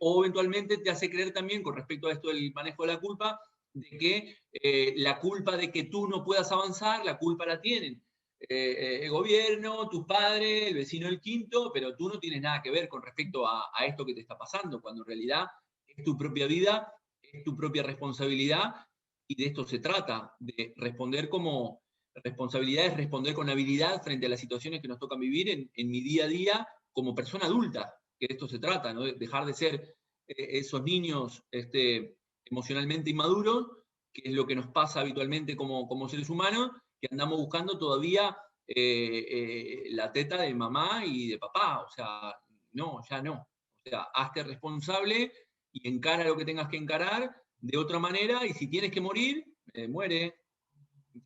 o eventualmente te hace creer también con respecto a esto del manejo de la culpa, de que la culpa de que tú no puedas avanzar, la culpa la tienen el gobierno, tus padres, el vecino del quinto, pero tú no tienes nada que ver con respecto a esto que te está pasando, cuando en realidad es tu propia vida, es tu propia responsabilidad y de esto se trata, de responder como responsabilidad, es responder con habilidad frente a las situaciones que nos tocan vivir en mi día a día como persona adulta, que de esto se trata, ¿no? De dejar de ser esos niños emocionalmente inmaduros, que es lo que nos pasa habitualmente como seres humanos, que andamos buscando todavía la teta de mamá y de papá. O sea, no, ya no. O sea, hazte responsable y encara lo que tengas que encarar de otra manera y si tienes que morir, muere,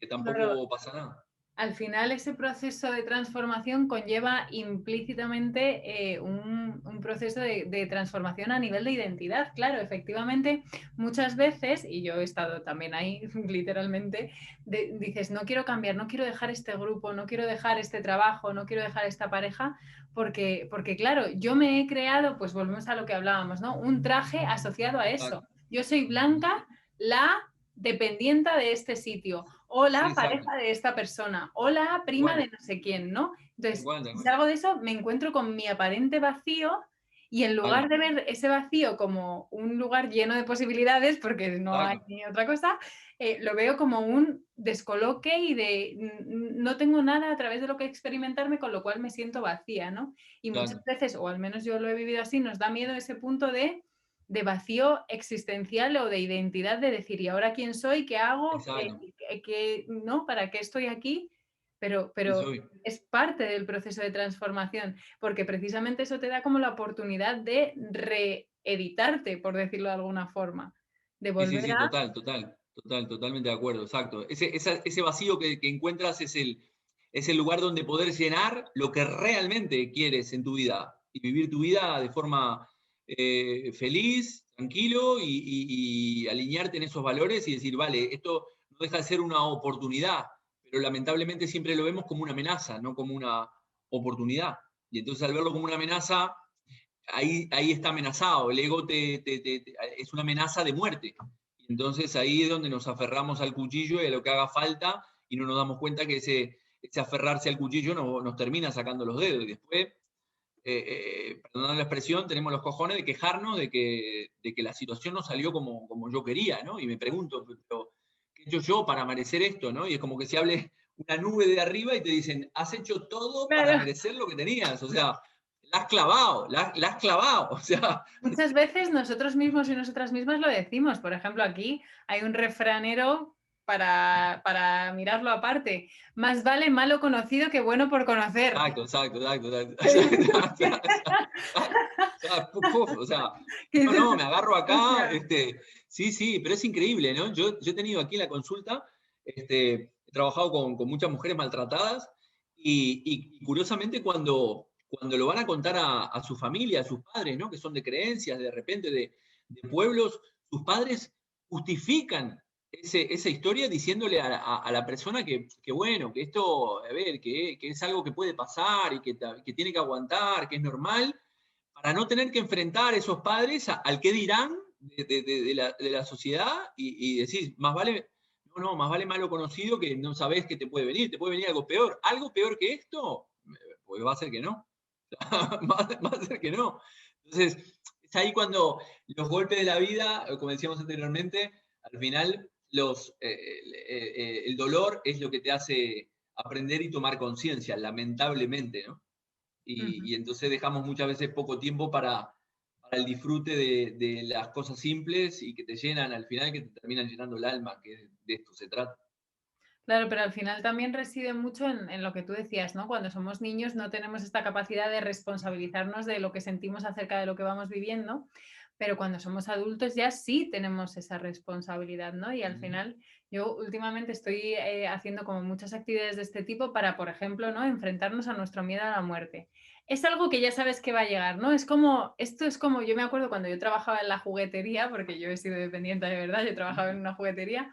que Claro, tampoco pasa nada. al final ese proceso de transformación conlleva implícitamente un proceso de transformación a nivel de identidad. Claro, efectivamente, muchas veces, y yo he estado también ahí literalmente, dices, no quiero cambiar, no quiero dejar este grupo, no quiero dejar este trabajo, no quiero dejar esta pareja, porque claro, yo me he creado, pues volvemos a lo que hablábamos, ¿no? Un traje asociado a eso. Exacto. Yo soy Blanca, la dependienta de este sitio o Sí, la exacto. pareja de esta persona, o la prima Igual, de no sé quién, ¿no? Entonces, igual, si igual. salgo de eso, me encuentro con mi aparente vacío y en lugar Claro, de ver ese vacío como un lugar lleno de posibilidades, porque no hay claro, ni otra cosa, lo veo como un descoloque y de no tengo nada a través de lo que experimentarme, con lo cual me siento vacía, ¿no? Y muchas claro. veces, o al menos yo lo he vivido así, nos da miedo ese punto de vacío existencial o de identidad de decir, ¿y ahora quién soy? ¿Qué hago? Exacto. ¿No? ¿Para qué estoy aquí? Sí, Pero soy. es parte del proceso de transformación, porque precisamente eso te da como la oportunidad de reeditarte, por decirlo de alguna forma, de Sí, sí, volver sí, a... totalmente de acuerdo, exacto. Ese vacío que encuentras es el lugar donde poder llenar lo que realmente quieres en tu vida y vivir tu vida de forma feliz, tranquilo y alinearte en esos valores y decir, vale, esto no deja de ser una oportunidad, pero lamentablemente siempre lo vemos como una amenaza, no como una oportunidad. Y entonces al verlo como una amenaza, ahí está amenazado, el ego es una amenaza de muerte. Entonces ahí es donde nos aferramos al cuchillo y a lo que haga falta y no nos damos cuenta que ese aferrarse al cuchillo nos termina sacando los dedos. Y después, perdonando la expresión, tenemos los cojones de quejarnos de que la situación no salió como yo quería, ¿no? Y me pregunto, pero, ¿qué he hecho yo para merecer esto, no? Y es como que se hable una nube de arriba y te dicen, has hecho todo para Claro. merecer lo que tenías, o sea, la has clavado, la has clavado, o sea. Muchas veces nosotros mismos y nosotras mismas lo decimos. Por ejemplo, aquí hay un refranero para mirarlo aparte. Más vale malo conocido que bueno por conocer. Exacto, exacto, exacto, exacto. O sea, ¿Qué dices? no, me agarro O acá, sea, sí, sí, pero es increíble, ¿no? Yo he tenido aquí la consulta, he trabajado con muchas mujeres maltratadas y curiosamente cuando lo van a contar a su familia, a sus padres, ¿no? Que son de creencias, de repente de pueblos, sus padres justifican esa historia diciéndole a la persona que, bueno, que esto, a ver, que es algo que puede pasar y que tiene que aguantar, que es normal, para no tener que enfrentar a esos padres al qué dirán de la sociedad y decir, más vale malo conocido que no sabes que te puede venir algo peor que esto, pues va a ser que no, va a ser que no. Entonces, es ahí cuando los golpes de la vida, como decíamos anteriormente, al final el dolor es lo que te hace aprender y tomar conciencia, lamentablemente, ¿no? ujú. Y entonces dejamos muchas veces poco tiempo para el disfrute de las cosas simples y que te llenan al final, que te terminan llenando el alma, que de esto se trata. Claro, pero al final también reside mucho en lo que tú decías, ¿no? Cuando somos niños no tenemos esta capacidad de responsabilizarnos de lo que sentimos acerca de lo que vamos viviendo, pero cuando somos adultos ya sí tenemos esa responsabilidad, ¿no? Y al Ujú. final yo últimamente estoy haciendo como muchas actividades de este tipo para, por ejemplo, ¿no? Enfrentarnos a nuestro miedo a la muerte. Es algo que ya sabes que va a llegar, ¿no? Es como, esto es como, yo me acuerdo cuando yo trabajaba en la juguetería, porque yo he sido dependiente de verdad, yo trabajaba en una juguetería,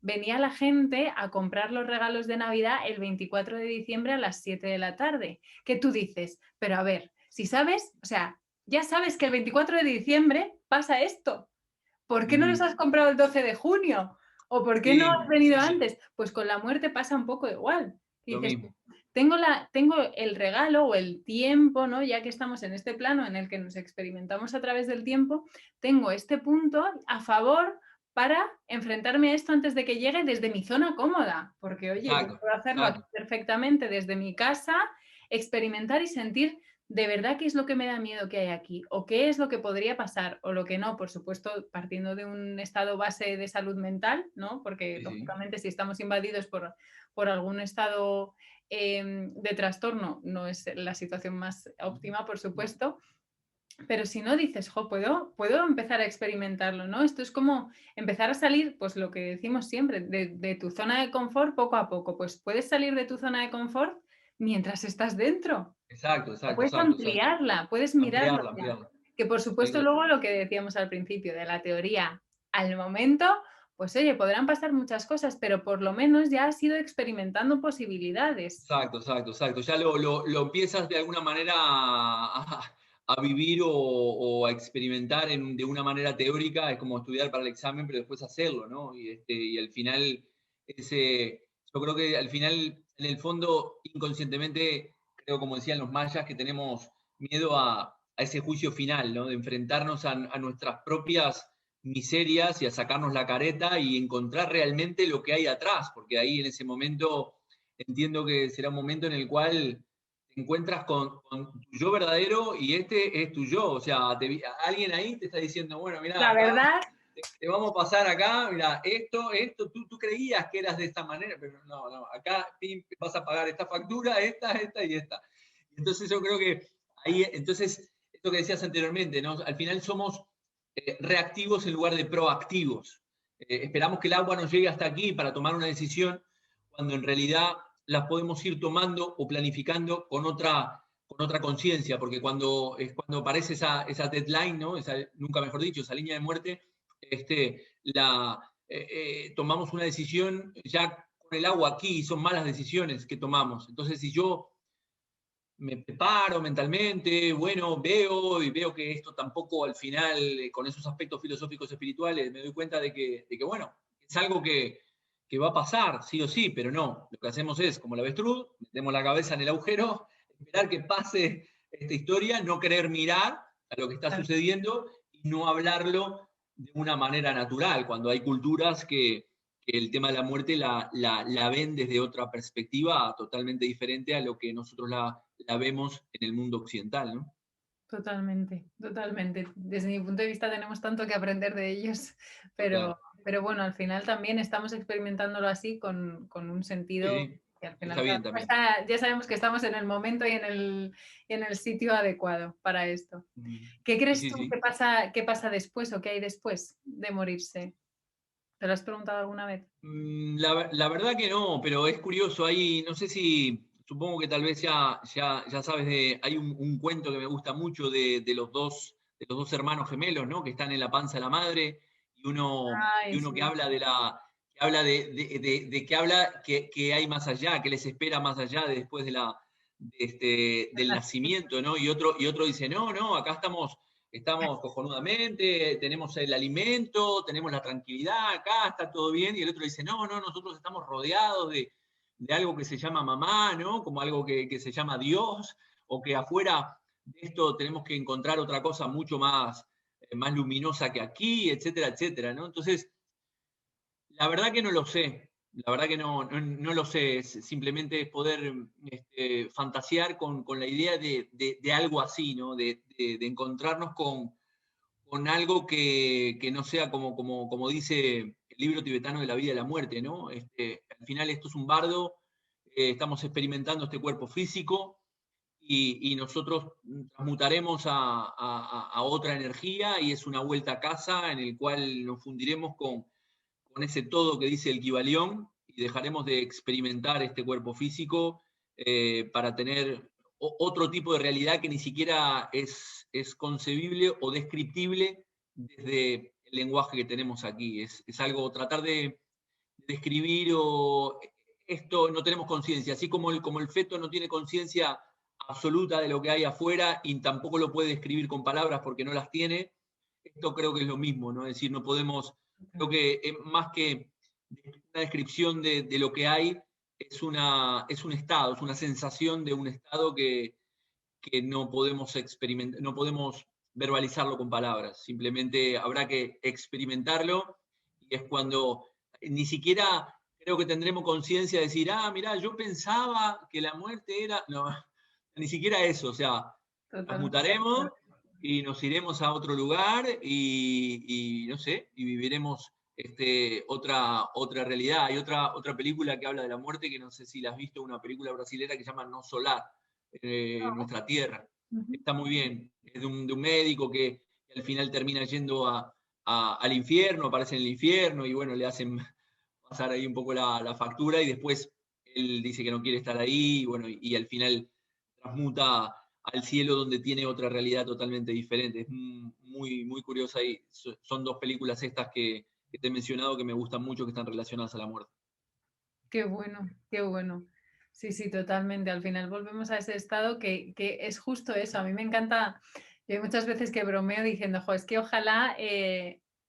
venía la gente a comprar los regalos de Navidad el 24 de diciembre a las 7 de la tarde. Que tú dices, pero a ver, si sabes, o sea, ya sabes que el 24 de diciembre pasa esto. ¿Por qué no los Ujú. has comprado el 12 de junio? ¿O por qué no has Sí, venido sí, sí, antes? Pues con la muerte pasa un poco igual. Y lo dices, mismo. tengo el regalo o el tiempo, ¿no? Ya que estamos en este plano en el que nos experimentamos a través del tiempo, tengo este punto a favor para enfrentarme a esto antes de que llegue desde mi zona cómoda. Porque, oye, yo Exacto, puedo hacerlo aquí exacto. perfectamente desde mi casa, experimentar y sentir de verdad qué es lo que me da miedo que hay aquí, o qué es lo que podría pasar, o lo que no, por supuesto, partiendo de un estado base de salud mental, ¿no? Porque Sí, sí. lógicamente si estamos invadidos por algún estado de trastorno, no es la situación más óptima, por supuesto, pero si no dices, jo, puedo empezar a experimentarlo, ¿no? Esto es como empezar a salir, pues lo que decimos siempre, de tu zona de confort poco a poco. Pues puedes salir de tu zona de confort mientras estás dentro. Exacto, O exacto, puedes exacto, exacto. ampliarla, puedes mirarlo Ampliarla, ya. ampliarla. Que por Eh, supuesto luego lo que decíamos al principio de la teoría al momento, pues oye, podrán pasar muchas cosas, pero por lo menos ya has ido experimentando posibilidades. Exacto, exacto, exacto. Ya lo empiezas de alguna manera a vivir o a experimentar de una manera teórica, es como estudiar para el examen, pero después hacerlo, ¿no? Y al final, yo creo que al final, en el fondo, inconscientemente, creo como decían los mayas, que tenemos miedo a ese juicio final, ¿no? De enfrentarnos a nuestras propias miserias y a sacarnos la careta y encontrar realmente lo que hay atrás, porque ahí en ese momento entiendo que será un momento en el cual te encuentras con tu yo verdadero y este es tu yo. O sea, alguien ahí te está diciendo, bueno, mira, La acá verdad, te vamos a pasar acá, mira, esto, tú creías que eras de esta manera, pero no, no, acá pim, vas a pagar esta factura, esta y esta. Entonces yo creo que ahí, entonces, esto que decías anteriormente, ¿no? Al final somos reactivos en lugar de proactivos. Esperamos que el agua nos llegue hasta aquí para tomar una decisión, cuando en realidad las podemos ir tomando o planificando con otra conciencia, porque cuando aparece esa deadline, ¿no? Nunca mejor dicho, esa línea de muerte, tomamos una decisión ya con el agua aquí, son malas decisiones que tomamos. Entonces, si yo me preparo mentalmente, bueno, veo que esto tampoco al final, con esos aspectos filosóficos espirituales, me doy cuenta de que bueno, es algo que va a pasar, sí o sí, pero no. Lo que hacemos es, como el avestruz, metemos la cabeza en el agujero, esperar que pase esta historia, no querer mirar a lo que está Claro. sucediendo y no hablarlo de una manera natural, cuando hay culturas que el tema de la muerte la ven desde otra perspectiva totalmente diferente a lo que nosotros la vemos en el mundo occidental, ¿no? Totalmente, totalmente. Desde mi punto de vista tenemos tanto que aprender de ellos, Total. pero bueno, al final también estamos experimentándolo así con un Sí, sentido sí, que al final está bien también. ya sabemos que estamos en el momento y en el sitio adecuado para esto. ¿Qué Sí, crees sí, tú sí. qué pasa después o qué hay después de morirse? ¿Te lo has preguntado alguna vez? La verdad que no, pero es curioso, ahí no sé si, supongo que tal vez ya sabes hay un cuento que me gusta mucho de los dos hermanos gemelos, ¿no? Que están en la panza de la madre y Ay, uno que sí, habla que habla de que habla que hay más allá, que les espera más allá de después del nacimiento, ¿no? Y otro dice, no, no, acá estamos cojonudamente, tenemos el alimento, tenemos la tranquilidad, acá está todo bien, y el otro dice, no, no, nosotros estamos rodeados de algo que se llama mamá, ¿no? Como algo que se llama Dios, o que afuera de esto tenemos que encontrar otra cosa mucho más luminosa que aquí, etcétera, etcétera, ¿no? Entonces, la verdad que no lo sé, la verdad que no lo sé, simplemente es poder fantasear con la idea de algo así, ¿no? De encontrarnos con algo que no sea como dice el libro tibetano de la vida y la muerte, ¿no? Al final esto es un bardo, estamos experimentando este cuerpo físico y nosotros transmutaremos a otra energía y es una vuelta a casa en el cual nos fundiremos con ese todo que dice el Kybalión y dejaremos de experimentar este cuerpo físico para tener otro tipo de realidad que ni siquiera es concebible o descriptible desde el lenguaje que tenemos aquí. Es algo, tratar de describir o esto no tenemos conciencia, así como el feto no tiene conciencia absoluta de lo que hay afuera y tampoco lo puede describir con palabras porque no las tiene, esto creo que es lo mismo, ¿no? Es decir, no podemos, creo que más que una descripción de lo que hay, es un estado, es una sensación de un estado que no podemos experimentar, no podemos verbalizarlo con palabras, simplemente habrá que experimentarlo y es cuando ni siquiera creo que tendremos conciencia de decir, ah, mirá, yo pensaba que la muerte era, no, ni siquiera eso, o sea, totalmente de transmutaremos acuerdo. y nos iremos a otro lugar y no sé, y viviremos otra realidad. Hay otra película que habla de la muerte que no sé si la has visto, una película brasilera que se llama No Solar, Nuestra Tierra. Ujú. Está muy bien. Es de un médico que al final termina yendo al infierno, aparece en el infierno y bueno, le hacen pasar ahí un poco la factura y después él dice que no quiere estar ahí y bueno, y al final transmuta al cielo donde tiene otra realidad totalmente diferente. Es muy, muy curiosa y son dos películas estas que te he mencionado que me gustan mucho, que están relacionadas a la muerte. Qué bueno, qué bueno. Sí, sí, totalmente. Al final volvemos a ese estado que es justo eso. A mí me encanta, yo hay muchas veces que bromeo diciendo, jo, es que ojalá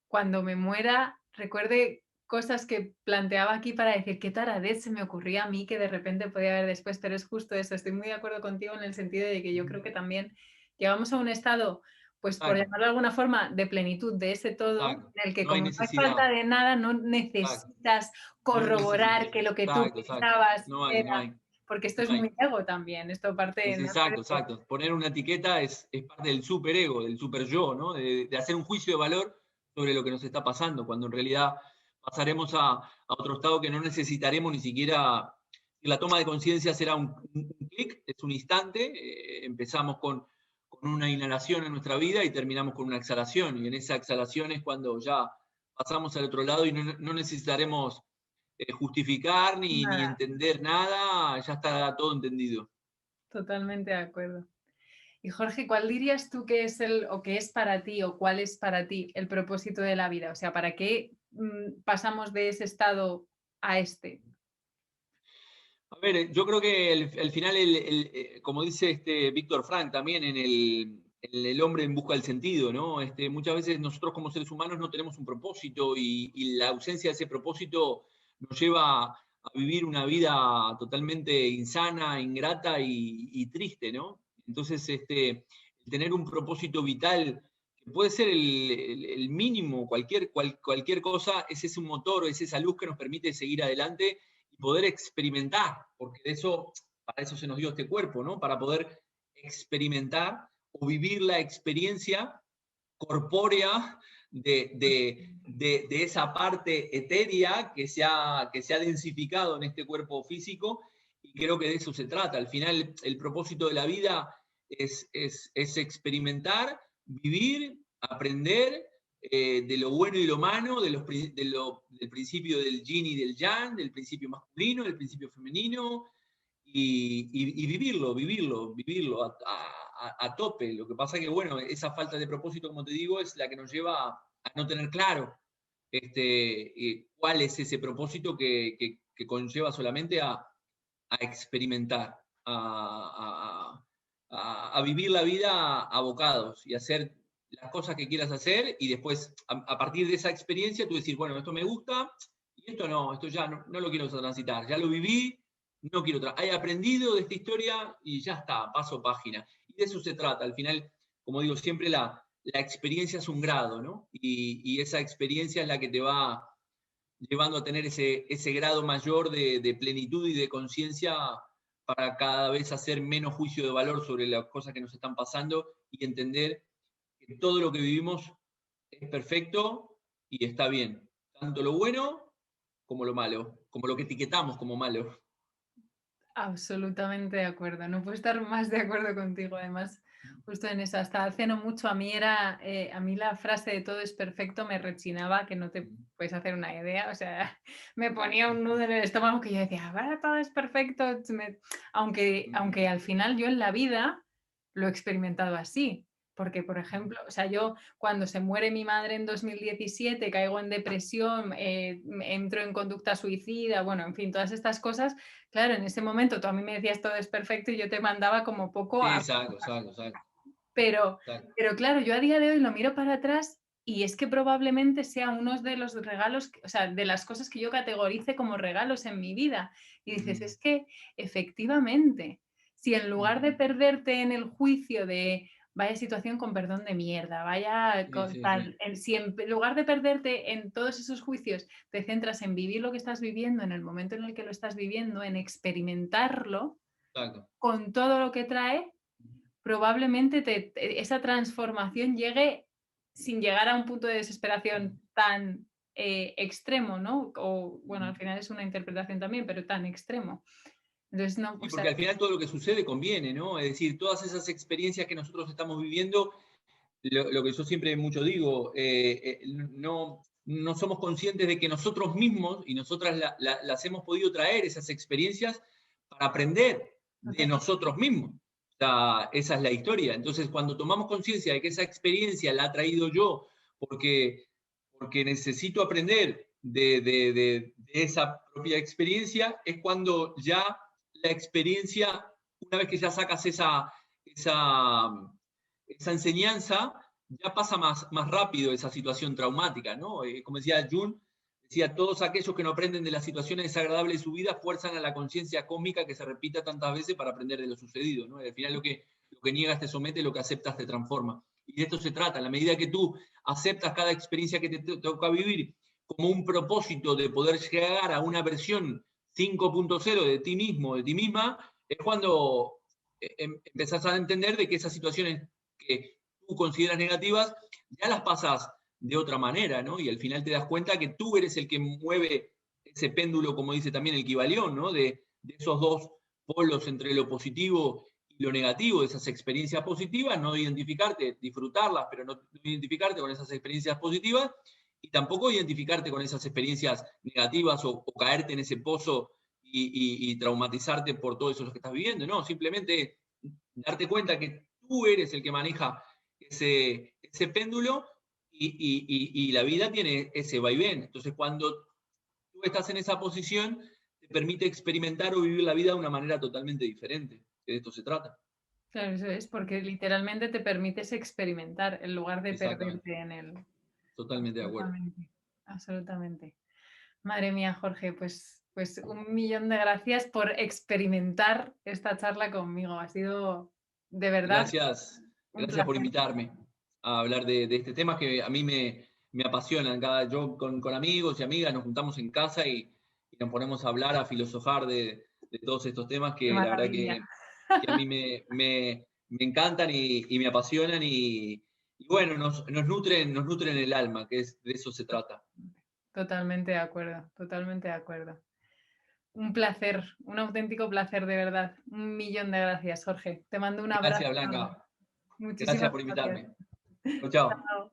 cuando me muera recuerde cosas que planteaba aquí para decir qué taradez se me ocurría a mí que de repente podía haber después, pero es justo eso. Estoy muy de acuerdo contigo en el sentido de que yo creo que también llegamos a un estado, pues por Exacto, llamarlo de alguna forma, de plenitud de ese todo, exacto. en el que No hay como no hay falta necesidad. de nada, no Exacto. necesitas No corroborar necesitas. que lo que tú Exacto, exacto. pensabas No hay, no era, hay, porque esto no es hay. muy ego también, esto parte, no sé, Exacto, exacto. Poner una etiqueta es parte del superego, del super yo, ¿no? De hacer un juicio de valor sobre lo que nos está pasando, cuando en realidad pasaremos a otro estado que no necesitaremos ni siquiera. La toma de conciencia será un clic, es un instante. Empezamos con una inhalación en nuestra vida y terminamos con una exhalación. Y en esa exhalación es cuando ya pasamos al otro lado y no necesitaremos justificar ni nada, entender nada, ya está todo entendido. totalmente de acuerdo. Y Jorge, ¿cuál dirías tú que es el, o que es para ti, o cuál es para ti el propósito de la vida? O sea, ¿para qué pasamos de ese estado a este? A ver, yo creo que al final, como dice Víctor Frank también en el hombre en busca del sentido, ¿no? Muchas veces nosotros como seres humanos no tenemos un propósito y la ausencia de ese propósito nos lleva a vivir una vida totalmente insana, ingrata y triste, ¿no? Entonces, tener un propósito vital, que puede ser el mínimo, cualquier cosa, es ese motor, es esa luz que nos permite seguir adelante y poder experimentar, porque para eso se nos dio este cuerpo, ¿no? Para poder experimentar o vivir la experiencia corpórea de esa parte etérea que se ha densificado en este cuerpo físico, y creo que de eso se trata. Al final, el propósito de la vida es experimentar, vivir, aprender de lo bueno y lo malo, del principio del yin y del yang, del principio masculino, del principio femenino, y vivirlo a tope. Lo que pasa es que, bueno, esa falta de propósito, como te digo, es la que nos lleva a no tener claro cuál es ese propósito que conlleva solamente a experimentar, a vivir la vida abocados y hacer las cosas que quieras hacer, y después, a partir de esa experiencia, tú decir, bueno, esto me gusta y esto no, esto ya no lo quiero transitar, ya lo viví, no quiero he aprendido de esta historia y ya está, paso página. Y de eso se trata. Al final, como digo siempre, la experiencia es un grado, ¿no? Y esa experiencia es la que te va llevando a tener ese grado mayor de plenitud y de conciencia, para cada vez hacer menos juicio de valor sobre las cosas que nos están pasando y entender que todo lo que vivimos es perfecto y está bien. Tanto lo bueno como lo malo, como lo que etiquetamos como malo. Absolutamente de acuerdo. No puedo estar más de acuerdo contigo, además, justo en eso. Hasta hace no mucho a mí la frase de todo es perfecto me rechinaba, que no te puedes hacer una idea. O sea, me ponía un nudo en el estómago que yo decía, ahora todo es perfecto. Aunque al final yo en la vida lo he experimentado así. Porque, por ejemplo, o sea, yo cuando se muere mi madre en 2017 caigo en depresión, entro en conducta suicida, bueno, en fin, todas estas cosas. Claro, en ese momento tú a mí me decías todo es perfecto y yo te mandaba como poco Sí, a... exacto. Pero, Exacto. pero claro, yo a día de hoy lo miro para atrás y es que probablemente sea uno de los regalos, o sea, de las cosas que yo categorice como regalos en mi vida. Y dices, es que efectivamente, si en lugar de perderte en el juicio de vaya situación con perdón de mierda, vaya Sí. tal, si en lugar de perderte en todos esos juicios, te centras en vivir lo que estás viviendo en el momento en el que lo estás viviendo, en experimentarlo Exacto. con todo lo que trae, probablemente esa transformación llegue sin llegar a un punto de desesperación tan extremo, ¿no? O bueno, al final es una interpretación también, pero tan extremo. Entonces, no, Sí, o sea, porque al final todo lo que sucede conviene, ¿no? Es decir, todas esas experiencias que nosotros estamos viviendo, lo que yo siempre mucho digo, no somos conscientes de que nosotros mismos y nosotras las hemos podido traer, esas experiencias, para aprender de nosotros mismos. O sea, esa es la historia. Entonces, cuando tomamos conciencia de que esa experiencia la ha traído yo porque, porque necesito aprender de esa propia experiencia, es cuando ya la experiencia, una vez que ya sacas esa enseñanza, ya pasa más rápido esa situación traumática, ¿no? Como decía Jung, decía, todos aquellos que no aprenden de las situaciones desagradables de su vida fuerzan a la conciencia cósmica que se repita tantas veces para aprender de lo sucedido, ¿no? Al final lo que niegas te somete, lo que aceptas te transforma. Y de esto se trata, en la medida que tú aceptas cada experiencia que te toca vivir como un propósito de poder llegar a una versión 5.0 de ti mismo, de ti misma, es cuando empezás a entender de que esas situaciones que tú consideras negativas, ya las pasas de otra manera, ¿no? Y al final te das cuenta que tú eres el que mueve ese péndulo, como dice también el Kybalión, ¿no? De esos dos polos entre lo positivo y lo negativo, de esas experiencias positivas, no identificarte, disfrutarlas, pero no identificarte con esas experiencias positivas, y tampoco identificarte con esas experiencias negativas o caerte en ese pozo y traumatizarte por todo eso que estás viviendo, no, simplemente darte cuenta que tú eres el que maneja ese péndulo, y la vida tiene ese vaivén. Entonces, cuando tú estás en esa posición, te permite experimentar o vivir la vida de una manera totalmente diferente, que de esto se trata. claro, eso es, porque literalmente te permites experimentar en lugar de Exactamente, perderte en el... totalmente de acuerdo. Absolutamente, absolutamente. Madre mía, Jorge, pues un millón de gracias por experimentar esta charla conmigo. Ha sido de verdad Gracias, un gracias por placer. invitarme a hablar de este tema que a mí me apasionan. Yo con amigos y amigas nos juntamos en casa y nos ponemos a hablar, a filosofar de todos estos temas Qué que la verdad maravilla. que a mí me encantan y me apasionan y bueno, nos nutren el alma, que de eso se trata. Totalmente de acuerdo, totalmente de acuerdo. Un placer, un auténtico placer, de verdad. Un millón de gracias, Jorge. Te mando un abrazo Gracias, enorme. Blanca. Gracias Muchísimas por gracias. invitarme. Chao, chao. Chao.